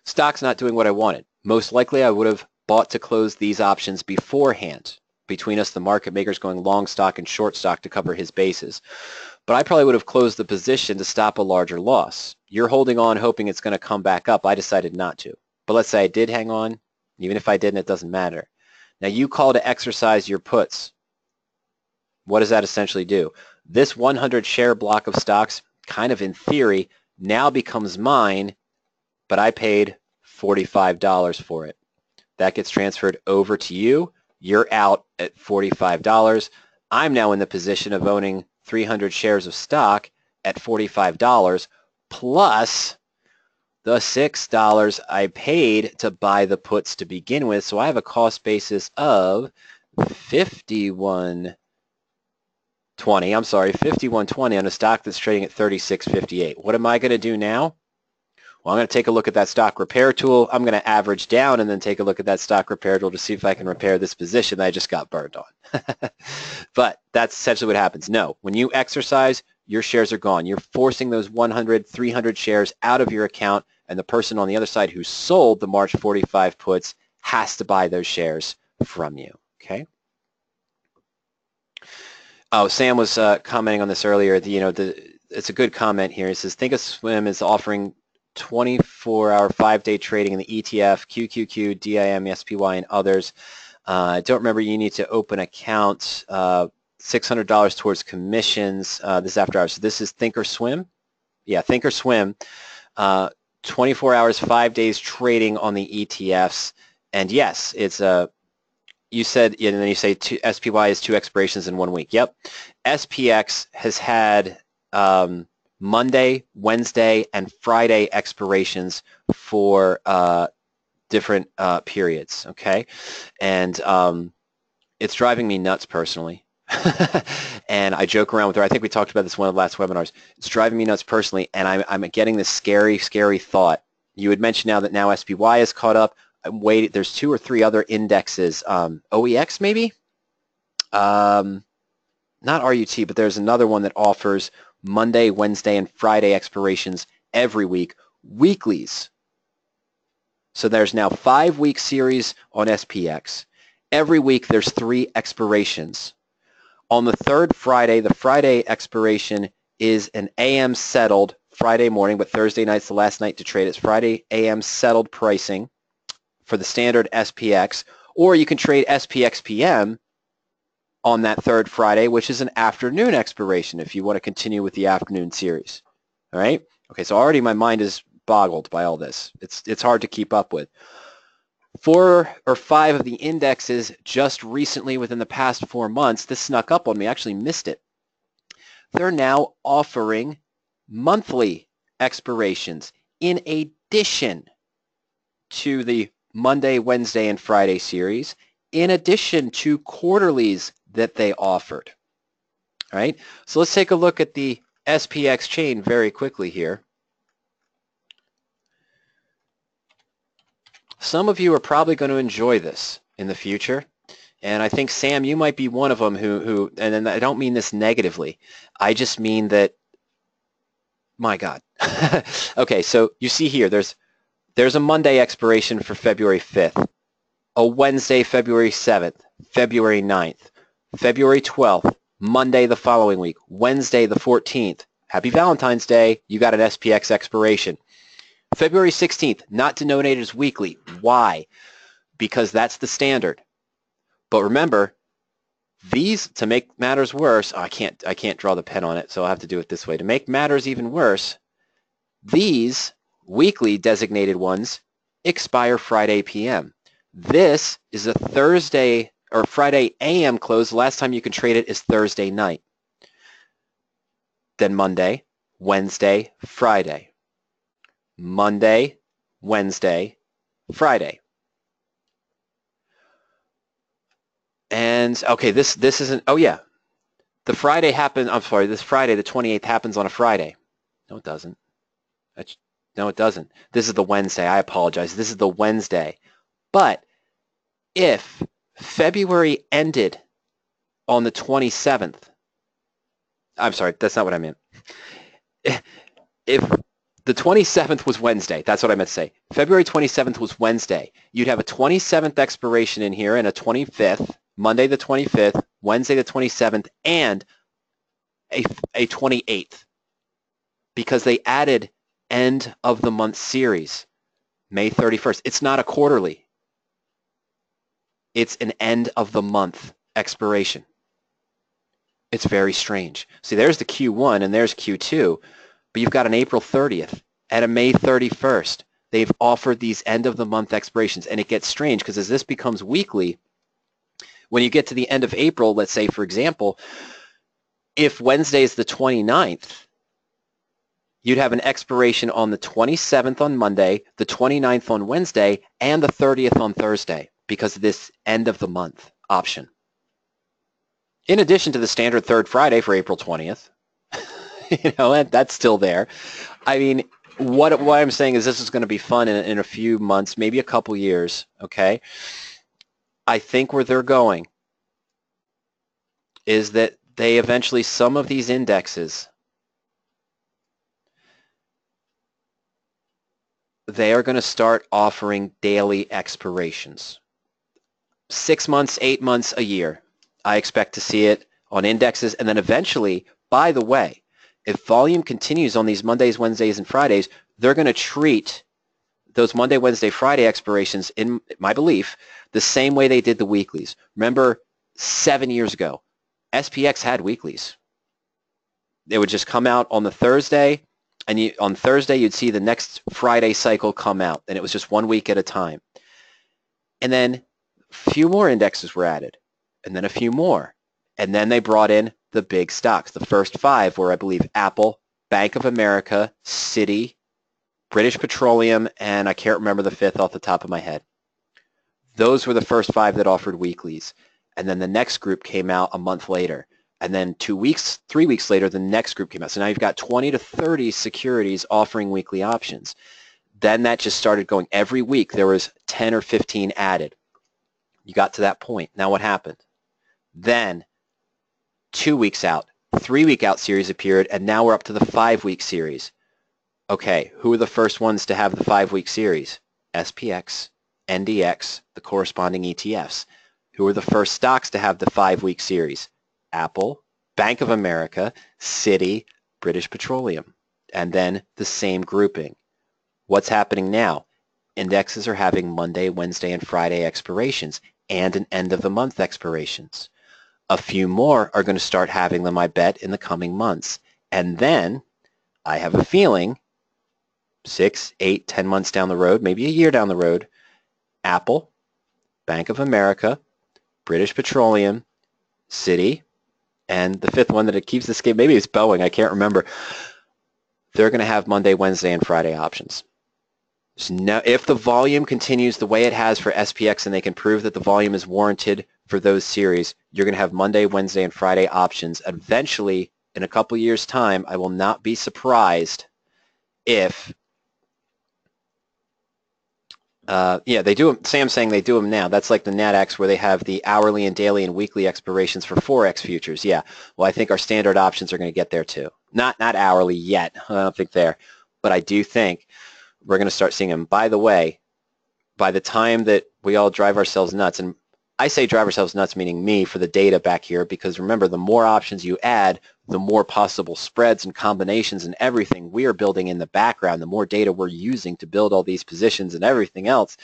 Stock's not doing what I wanted. Most likely I would have bought to close these options beforehand. Between us, the market maker's going long stock and short stock to cover his bases. But I probably would have closed the position to stop a larger loss. You're holding on hoping it's going to come back up. I decided not to. But let's say I did hang on. Even if I didn't, it doesn't matter. Now you call to exercise your puts. What does that essentially do? This 100 share block of stocks, kind of in theory, now becomes mine, but I paid $45 for it. That gets transferred over to you. You're out at $45. I'm now in the position of owning 300 shares of stock at $45 plus the $6 I paid to buy the puts to begin with. So I have a cost basis of $51.20 on a stock that's trading at $36.58. What am I going to do now? Well, I'm going to take a look at that stock repair tool. I'm going to average down and then take a look at that stock repair tool to see if I can repair this position that I just got burned on. But that's essentially what happens. No, when you exercise, your shares are gone. You're forcing those 100, 300 shares out of your account, and the person on the other side who sold the March 45 puts has to buy those shares from you. Okay? Oh, Sam was commenting on this earlier. It's a good comment here. It says, Thinkorswim is offering 24-hour, 5-day trading in the ETF, QQQ, DIM, SPY, and others. I don't remember you need to open account, $600 towards commissions. This is after hours. So this is Thinkorswim. Yeah, Thinkorswim. 24 hours, 5 days trading on the ETFs. And yes, it's you said, and then you say SPY is 2 expirations in 1 week. Yep. SPX has had Monday, Wednesday, and Friday expirations for different periods, okay? And it's driving me nuts personally. And I joke around with her. I think we talked about this one of the last webinars. It's driving me nuts personally, and I'm getting this scary, scary thought. You had mentioned now that now SPY is caught up. I'm waiting. There's 2 or 3 other indexes. OEX maybe? Not RUT, but there's another one that offers Monday, Wednesday, and Friday expirations every week, weeklies. So there's now 5-week series on SPX. Every week there's 3 expirations. On the 3rd Friday, the Friday expiration is an AM settled Friday morning, but Thursday night's the last night to trade. It's Friday AM settled pricing for the standard SPX, or you can trade SPX PM on that 3rd Friday, which is an afternoon expiration if you want to continue with the afternoon series. All right? Okay, so already my mind is boggled by all this. It's hard to keep up with. 4 or 5 of the indexes just recently within the past 4 months, this snuck up on me, I actually missed it. They're now offering monthly expirations in addition to the Monday, Wednesday, and Friday series, in addition to quarterlies that they offered. All right, so let's take a look at the SPX chain very quickly here. Some of you are probably going to enjoy this in the future, and I think, Sam, you might be one of them who and I don't mean this negatively. I just mean that, my God. Okay, so you see here, there's a Monday expiration for February 5th, a Wednesday, February 7th, February 9th, February 12th, Monday the following week, Wednesday the 14th. Happy Valentine's Day. You got an SPX expiration. February 16th, not denominated as weekly. Why? Because that's the standard. But remember, these, to make matters worse, I can't draw the pen on it, so I'll have to do it this way. To make matters even worse, these weekly designated ones expire Friday PM. This is a Thursday or Friday AM close. The last time you can trade it is Thursday night. Then Monday, Wednesday, Friday. Monday, Wednesday, Friday. And okay, this isn't, oh yeah, the Friday happened, I'm sorry, this Friday, the 28th happens on a Friday. No, it doesn't. No, it doesn't. This is the Wednesday. I apologize. This is the Wednesday. But if February ended on the 27th, I'm sorry, that's not what I meant. If the 27th was Wednesday, that's what I meant to say. February 27th was Wednesday. You'd have a 27th expiration in here and a 25th, Monday the 25th, Wednesday the 27th, and a 28th, because they added end of the month series, May 31st. It's not a quarterly. It's an end of the month expiration. It's very strange. See, there's the Q1 and there's Q2, but you've got an April 30th and a May 31st. They've offered these end of the month expirations, and it gets strange because as this becomes weekly, when you get to the end of April, let's say, for example, if Wednesday is the 29th, you'd have an expiration on the 27th on Monday, the 29th on Wednesday, and the 30th on Thursday because of this end of the month option. In addition to the standard third Friday for April 20th, you know, that's still there. I mean, what I'm saying is this is going to be fun in a few months, maybe a couple years, okay? I think where they're going is that they eventually, some of these indexes, they are going to start offering daily expirations. 6 months, 8 months, a year. I expect to see it on indexes, and then eventually, by the way, if volume continues on these Mondays, Wednesdays, and Fridays, they're going to treat those Monday, Wednesday, Friday expirations, in my belief, the same way they did the weeklies. Remember, 7 years ago, SPX had weeklies. They would just come out on the Thursday, and on Thursday you'd see the next Friday cycle come out, and it was just 1 week at a time. And then a few more indexes were added, and then a few more. And then they brought in the big stocks. The first 5 were, I believe, Apple, Bank of America, Citi, British Petroleum, and I can't remember the 5th off the top of my head. Those were the first 5 that offered weeklies. And then the next group came out a month later. And then 2 weeks, 3 weeks later, the next group came out. So now you've got 20 to 30 securities offering weekly options. Then that just started going. Every week there was 10 or 15 added. You got to that point. Now what happened? Then 2 weeks out, 3 week out series appeared, and now we're up to the 5 week series. Okay, who are the first ones to have the 5 week series? SPX, NDX, the corresponding ETFs. Who are the first stocks to have the 5 week series? Apple, Bank of America, Citi, British Petroleum, and then the same grouping. What's happening now? Indexes are having Monday, Wednesday, and Friday expirations and an end of the month expirations. A few more are going to start having them, I bet, in the coming months. And then I have a feeling 6, 8, 10 months down the road, maybe a year down the road, Apple, Bank of America, British Petroleum, Citi, and the 5th one that it keeps escaping, maybe it's Boeing, I can't remember. They're going to have Monday, Wednesday, and Friday options. So now, if the volume continues the way it has for SPX and they can prove that the volume is warranted for those series, you're going to have Monday, Wednesday, and Friday options. Eventually, in a couple years' time, I will not be surprised if, yeah, they do them. Sam's saying they do them now. That's like the NADAX where they have the hourly and daily and weekly expirations for Forex futures. Yeah, well, I think our standard options are going to get there too. Not hourly yet. I don't think there, but I do think we're going to start seeing them. By the way, by the time that we all drive ourselves nuts, and I say drive ourselves nuts meaning me for the data back here, because remember, the more options you add, the more possible spreads and combinations and everything we are building in the background, the more data we're using to build all these positions and everything else.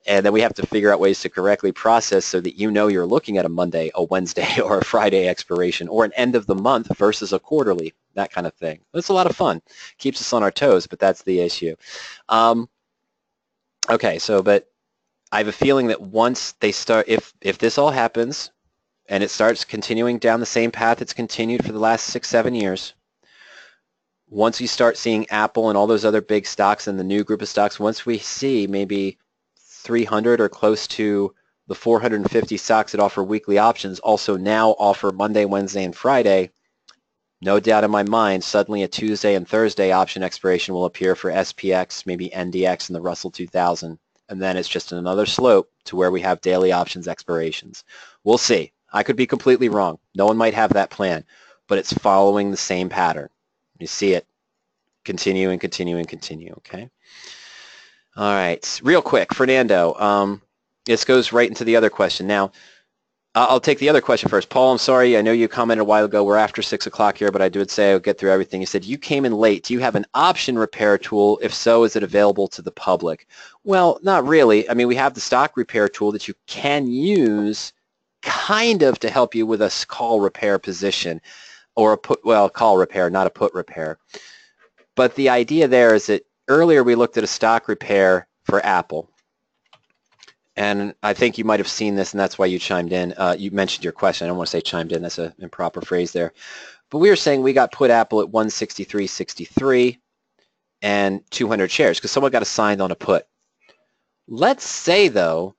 And then we have to figure out ways to correctly process so that you know you're looking at a Monday, a Wednesday, or a Friday expiration, or an end of the month versus a quarterly, that kind of thing. It's a lot of fun. Keeps us on our toes, but that's the issue. Okay, so, but I have a feeling that once they start, if this all happens, and it starts continuing down the same path it's continued for the last 6, 7 years, once you start seeing Apple and all those other big stocks and the new group of stocks, once we see maybe 300 or close to the 450 stocks that offer weekly options also now offer Monday, Wednesday, and Friday, no doubt in my mind, suddenly a Tuesday and Thursday option expiration will appear for SPX, maybe NDX, and the Russell 2000. And then it's just another slope to where we have daily options expirations. We'll see. I could be completely wrong. No one might have that plan, but it's following the same pattern. You see it. Continue and continue and continue, okay? All right, real quick, Fernando, this goes right into the other question. Now, I'll take the other question first. Paul, I'm sorry, I know you commented a while ago, we're after 6 o'clock here, but I did say I would get through everything. You said you came in late. Do you have an option repair tool? If so, is it available to the public? Well, not really. I mean, we have the stock repair tool that you can use kind of to help you with a call repair position, or a put, well, call repair, not a put repair. But the idea there is that earlier we looked at a stock repair for Apple. And I think you might have seen this, and that's why you chimed in. You mentioned your question. I don't want to say chimed in. That's an improper phrase there. But we were saying we got put Apple at 163.63 and 200 shares because someone got assigned on a put. Let's say, though,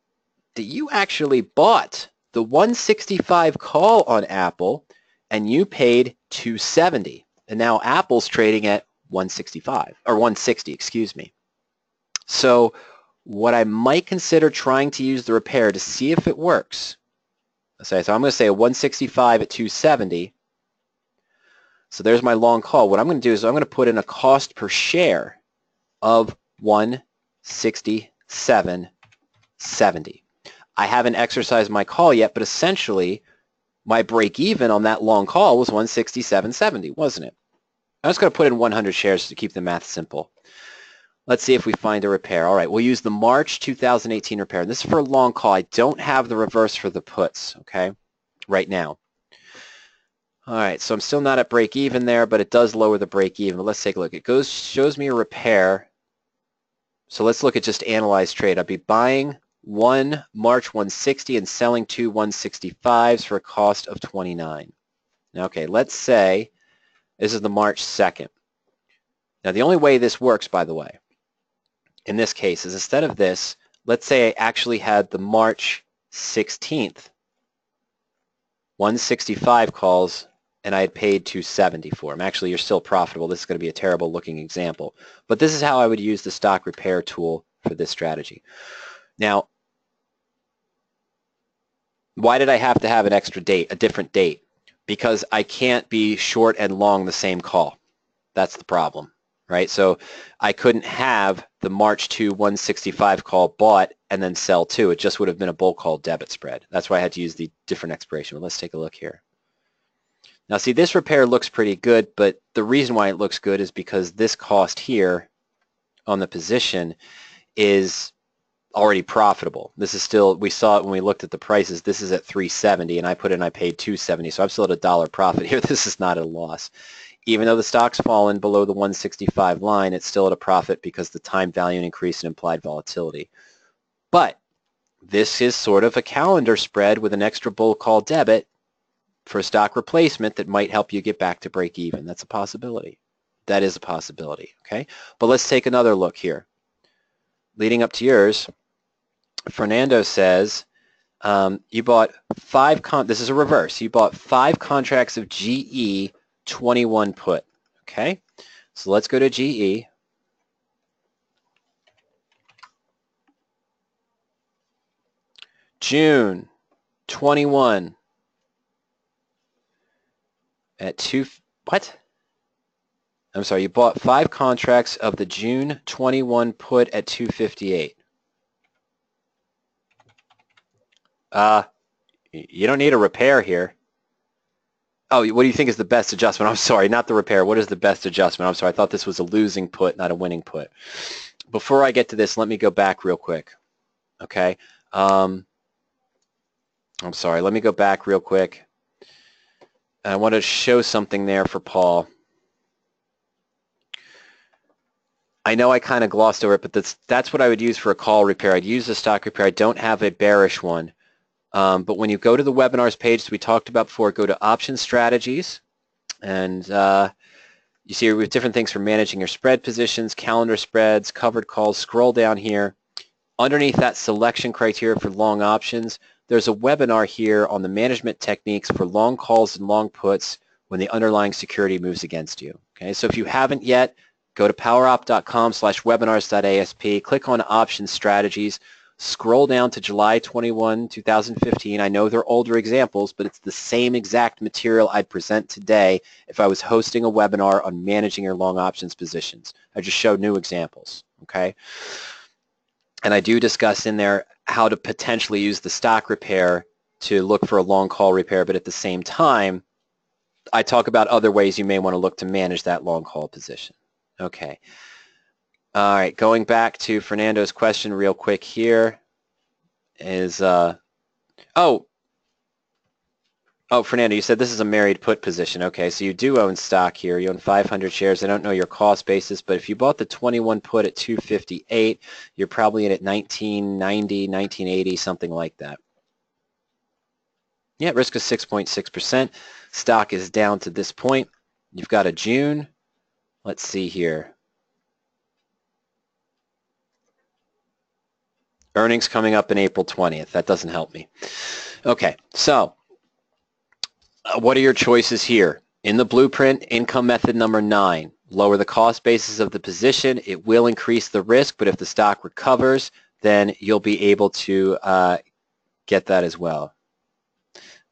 that you actually bought the 165 call on Apple, and you paid 270. And now Apple's trading at 165, or 160, excuse me. So what I might consider trying to use the repair to see if it works. So I'm going to say a 165 at 270. So there's my long call. What I'm going to do is I'm going to put in a cost per share of 167.70. I haven't exercised my call yet, but essentially my break even on that long call was 167.70, wasn't it? I'm just going to put in 100 shares to keep the math simple. Let's see if we find a repair. All right, we'll use the March 2018 repair. And this is for a long call. I don't have the reverse for the puts, okay, right now. All right, so I'm still not at break even there, but it does lower the break even. But let's take a look. It shows me a repair. So let's look at just analyze trade. I'll be buying one March 160 and selling two 165s for a cost of 29. Now, okay, let's say this is the March 2nd. Now, the only way this works, by the way, in this case is instead of this, let's say I actually had the March 16th 165 calls and I had paid 270 for them. Actually, you're still profitable. This is going to be a terrible looking example. But this is how I would use the stock repair tool for this strategy. Now, why did I have to have an extra date, a different date? Because I can't be short and long the same call. That's the problem. Right? So I couldn't have the March 2 165 call bought and then sell 2. It just would have been a bull call debit spread. That's why I had to use the different expiration. But let's take a look here. Now see, this repair looks pretty good, but the reason why it looks good is because this cost here on the position is already profitable. This is still, we saw it when we looked at the prices, this is at 370 and I put in, I paid 270, so I'm still at $1 profit here. This is not a loss. Even though the stock's fallen below the 165 line, it's still at a profit because the time value increase in implied volatility. But this is sort of a calendar spread with an extra bull call debit for a stock replacement that might help you get back to break even. That's a possibility. That is a possibility, okay? But let's take another look here. Leading up to yours, Fernando says you bought this is a reverse. You bought 5 contracts of GE 21 put, okay? So let's go to GE. June 21 at 2, what? I'm sorry, you bought 5 contracts of the June 21 put at 258. You don't need a repair here. Oh, what do you think is the best adjustment? I'm sorry, not the repair. What is the best adjustment? I'm sorry, I thought this was a losing put, not a winning put. Before I get to this, let me go back real quick. Okay. I'm sorry, let me go back real quick. I want to show something there for Paul. I know I kind of glossed over it, but that's what I would use for a call repair. I'd use a stock repair. I don't have a bearish one. But when you go to the webinars page that we talked about before, go to option strategies, and you see we have different things for managing your spread positions, calendar spreads, covered calls. Scroll down here. underneath that selection criteria for long options, there's a webinar here on the management techniques for long calls and long puts when the underlying security moves against you. Okay, so if you haven't yet, go to powerop.com/webinars.asp, click on option strategies, scroll down to July 21, 2015. I know they're older examples, but it's the same exact material I'd present today if I was hosting a webinar on managing your long options positions. I just showed new examples, okay? And I do discuss in there how to potentially use the stock repair to look for a long call repair, but at the same time, I talk about other ways you may want to look to manage that long call position. Okay. All right, going back to Fernando's question real quick here is, Fernando, you said this is a married put position. Okay, so you do own stock here. You own 500 shares. I don't know your cost basis, but if you bought the 21 put at 258, you're probably in at 1990, 1980, something like that. Yeah, risk is 6.6%. Stock is down to this point. You've got a June. Let's see here. Earnings coming up in April 20th. That doesn't help me. Okay, so what are your choices here? In the blueprint, income method number 9. Lower the cost basis of the position. It will increase the risk, but if the stock recovers, then you'll be able to get that as well.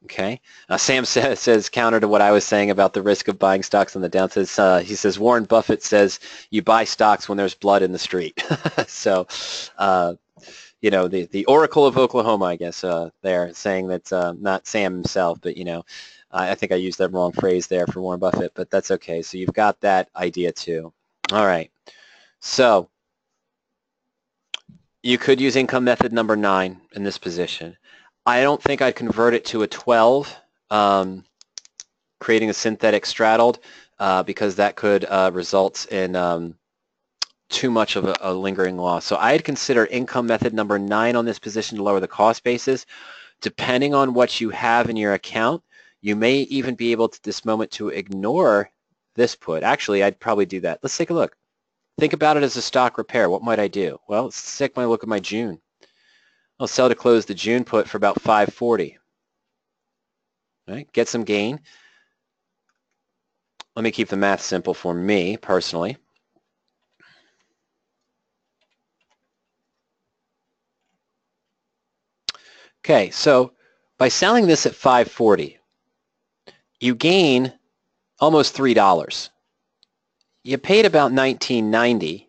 Okay. Sam says counter to what I was saying about the risk of buying stocks on the downside. He says Warren Buffett says you buy stocks when there's blood in the street. So, you know, the Oracle of Oklahoma, I guess, there saying that not Sam himself, but, you know, I think I used that wrong phrase there for Warren Buffett, but that's okay. So you've got that idea too. All right. So you could use income method number 9 in this position. I don't think I'd convert it to a 12, creating a synthetic straddled, because that could result in too much of a lingering loss. So I'd consider income method number 9 on this position to lower the cost basis. Depending on what you have in your account, you may even be able to, this moment, to ignore this put. Actually, I'd probably do that. Let's take a look. Think about it as a stock repair. What might I do? Well, let's take my look at my June. I'll sell to close the June put for about 540. Right? Get some gain. Let me keep the math simple for me personally. Okay, so by selling this at 540, you gain almost $3. You paid about $19.90.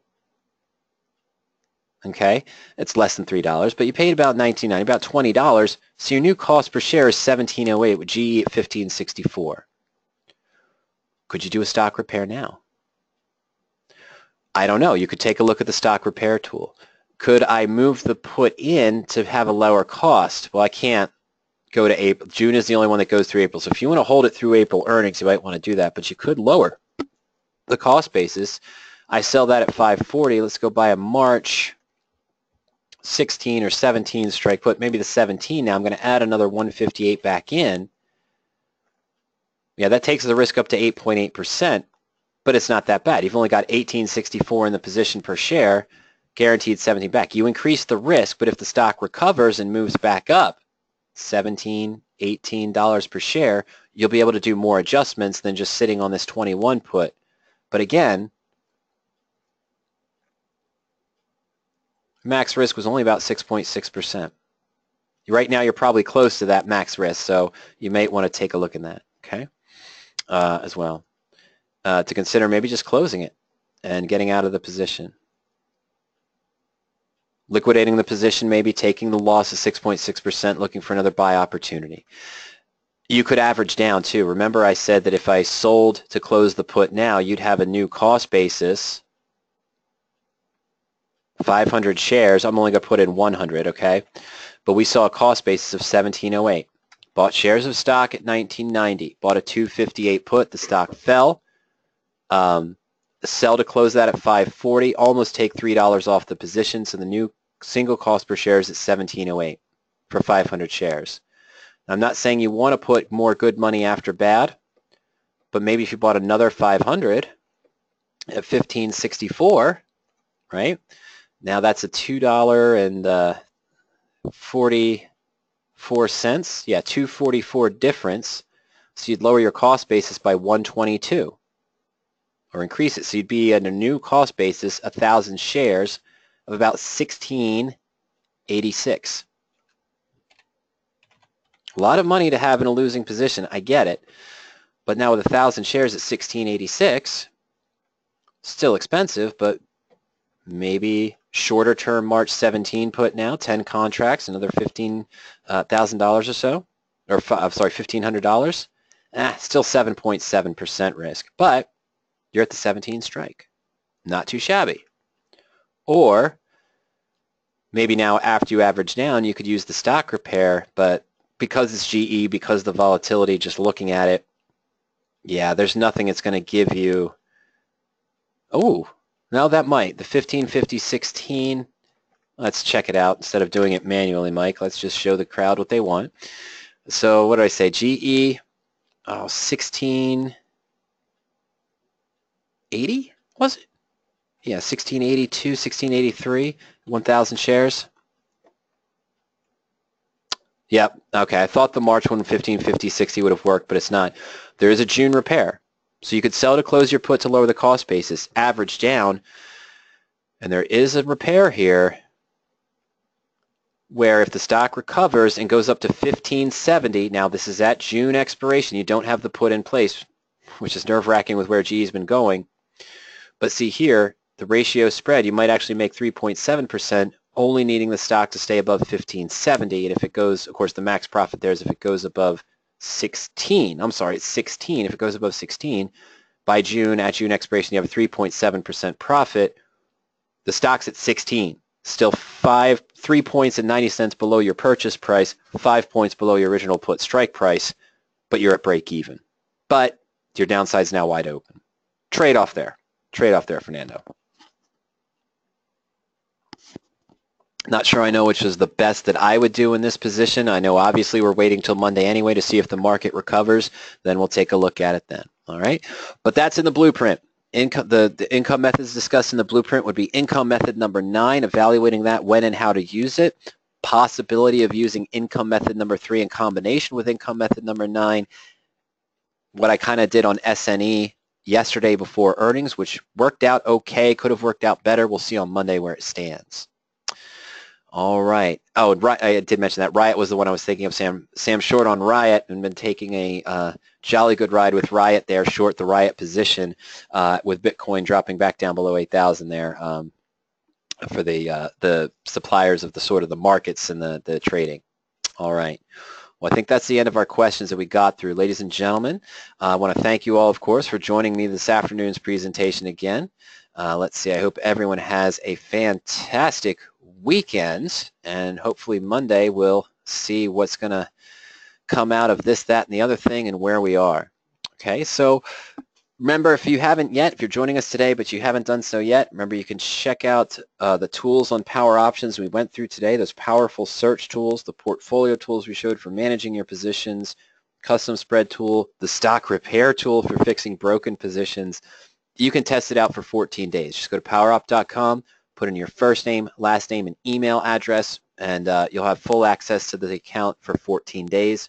Okay, it's less than $3, but you paid about $19.90, about $20. So your new cost per share is $17.08 with GE at $15.64. Could you do a stock repair now? I don't know. You could take a look at the stock repair tool. Could I move the put in to have a lower cost? Well, I can't go to April. June is the only one that goes through April. So if you want to hold it through April earnings, you might want to do that, but you could lower the cost basis. I sell that at 540. Let's go buy a March 16 or 17 strike put, maybe the 17 now. I'm going to add another 158 back in. Yeah, that takes the risk up to 8.8%, but it's not that bad. You've only got 18.64 in the position per share, guaranteed 17 back. You increase the risk, but if the stock recovers and moves back up, $17, $18 per share, you'll be able to do more adjustments than just sitting on this 21 put. But again, max risk was only about 6.6%. Right now, you're probably close to that max risk, so you may want to take a look in that, okay, as well, to consider maybe just closing it and getting out of the position. Liquidating the position, maybe taking the loss of 6.6%, looking for another buy opportunity. You could average down, too. Remember I said that if I sold to close the put now, you'd have a new cost basis, 500 shares. I'm only going to put in 100, okay? But we saw a cost basis of 1708. Bought shares of stock at 1990. Bought a 258 put. The stock fell. Sell to close that at 540. Almost take $3 off the position. So the new single cost per share is at 1708 for 500 shares. Now, I'm not saying you want to put more good money after bad, but maybe if you bought another 500 at 1564, right? Now that's a $2.44. Yeah, 244 difference. So you'd lower your cost basis by 122 or increase it. So you'd be at a new cost basis, 1,000 shares of about 1686. A lot of money to have in a losing position. I get it. But now with 1,000 shares at 1686, still expensive, but maybe shorter term March 17 put now, 10 contracts, another $15,000 or so, or I'm sorry, $1,500. Still 7.7% risk, but you're at the 17 strike. Not too shabby. Or maybe now after you average down, you could use the stock repair, but because it's GE, because the volatility, just looking at it, yeah, there's nothing it's going to give you. Oh, now that might. The 1550-16, let's check it out instead of doing it manually, Mike. Let's just show the crowd what they want. So what did I say? GE, 1680, was it? Yeah, 1682, 1683, 1,000 shares. Yep, okay. I thought the March one, 1550-60 would have worked, but it's not. There is a June repair. So you could sell to close your put to lower the cost basis, average down, and there is a repair here where if the stock recovers and goes up to 1570, now this is at June expiration, you don't have the put in place, which is nerve-wracking with where GE's been going. But see here, the ratio spread, you might actually make 3.7%, only needing the stock to stay above 1570. And if it goes, of course, the max profit there is if it goes above 16. I'm sorry, it's 16. If it goes above 16, by June, at June expiration, you have a 3.7% profit. The stock's at 16. Still 3 points and 90 cents below your purchase price, 5 points below your original put strike price, but you're at break even. But your downside's now wide open. Trade-off there. Trade-off there, Fernando. Not sure I know which is the best that I would do in this position. I know obviously we're waiting till Monday anyway to see if the market recovers. Then we'll take a look at it then. All right? But that's in the blueprint. The income methods discussed in the blueprint would be income method number 9, evaluating that, when and how to use it. Possibility of using income method number 3 in combination with income method number 9. What I kind of did on SNE yesterday before earnings, which worked out okay, could have worked out better. We'll see on Monday where it stands. All right. Oh, I did mention that. Riot was the one I was thinking of. Sam short on Riot and been taking a jolly good ride with Riot there, short the Riot position with Bitcoin dropping back down below 8,000 there for the suppliers of the sort of the markets and the trading. All right. Well, I think that's the end of our questions that we got through. Ladies and gentlemen, I want to thank you all, of course, for joining me this afternoon's presentation again. Let's see. I hope everyone has a fantastic weekend, and hopefully Monday we'll see what's going to come out of this, that, and the other thing and where we are. Okay, so remember, if you haven't yet, if you're joining us today but you haven't done so yet, remember you can check out the tools on Power Options we went through today, those powerful search tools, the portfolio tools we showed for managing your positions, custom spread tool, the stock repair tool for fixing broken positions. You can test it out for 14 days. Just go to powerop.com, put in your first name, last name, and email address, and you'll have full access to the account for 14 days.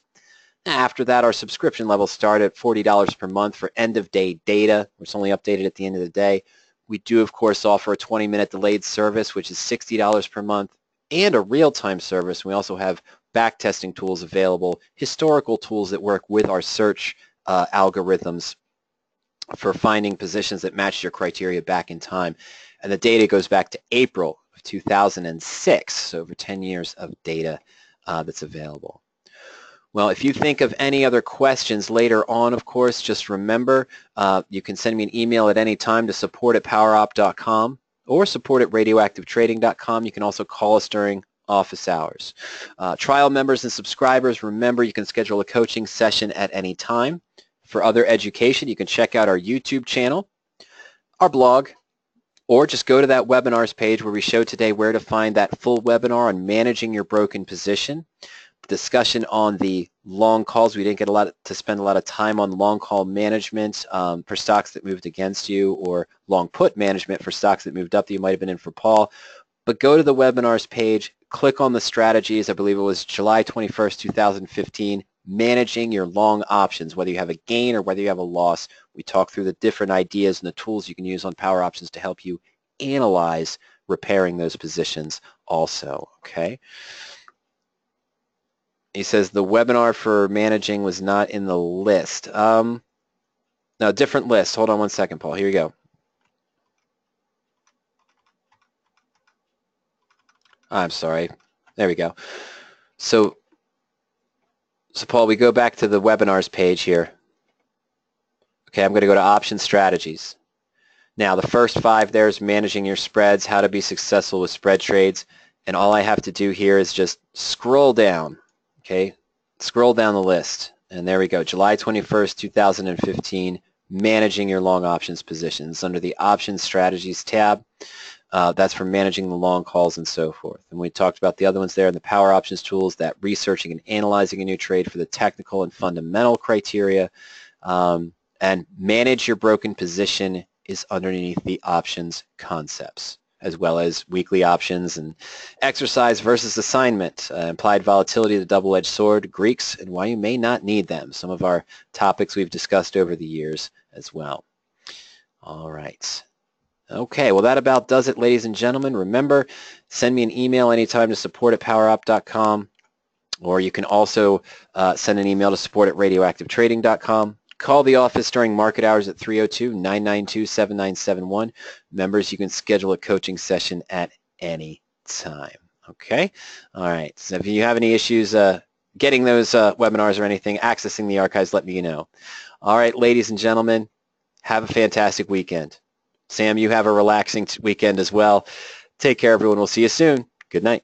After that, our subscription levels start at $40 per month for end-of-day data, which is only updated at the end of the day. We do, of course, offer a 20-minute delayed service, which is $60 per month, and a real-time service. We also have back-testing tools available, historical tools that work with our search algorithms for finding positions that match your criteria back in time. And the data goes back to April of 2006, so over 10 years of data that's available. Well, if you think of any other questions later on, of course, just remember you can send me an email at any time to support@powerop.com or support@radioactivetrading.com. You can also call us during office hours. Trial members and subscribers, remember you can schedule a coaching session at any time. For other education, you can check out our YouTube channel, our blog, or just go to that webinars page where we showed today where to find that full webinar on managing your broken position. Discussion on the long calls. We didn't get to spend a lot of time on long call management for stocks that moved against you, or long put management for stocks that moved up that you might have been in for Paul. but go to the webinars page, click on the strategies. I believe it was July 21st, 2015, managing your long options, whether you have a gain or whether you have a loss. We talk through the different ideas and the tools you can use on power options to help you analyze repairing those positions also, okay? He says the webinar for managing was not in the list. No, different list. Hold on one second, Paul. Here you go. I'm sorry. There we go. So Paul, we go back to the webinars page here. Okay, I'm going to go to option strategies. Now, the first 5 there is managing your spreads, how to be successful with spread trades. And all I have to do here is just scroll down, okay? Scroll down the list. And there we go, July 21st, 2015, managing your long options positions. Under the options strategies tab, that's for managing the long calls and so forth. And we talked about the other ones there in the power options tools, that researching and analyzing a new trade for the technical and fundamental criteria. And manage your broken position is underneath the options concepts, as well as weekly options and exercise versus assignment, implied volatility, the double-edged sword, Greeks, and why you may not need them. Some of our topics we've discussed over the years as well. All right. Okay, well that about does it, ladies and gentlemen. Remember, send me an email anytime to support@powerop.com, or you can also send an email to support@radioactivetrading.com. Call the office during market hours at 302-992-7971. Members, you can schedule a coaching session at any time. Okay? All right. So if you have any issues getting those webinars or anything, accessing the archives, let me know. All right, ladies and gentlemen, have a fantastic weekend. Sam, you have a relaxing weekend as well. Take care, everyone. We'll see you soon. Good night.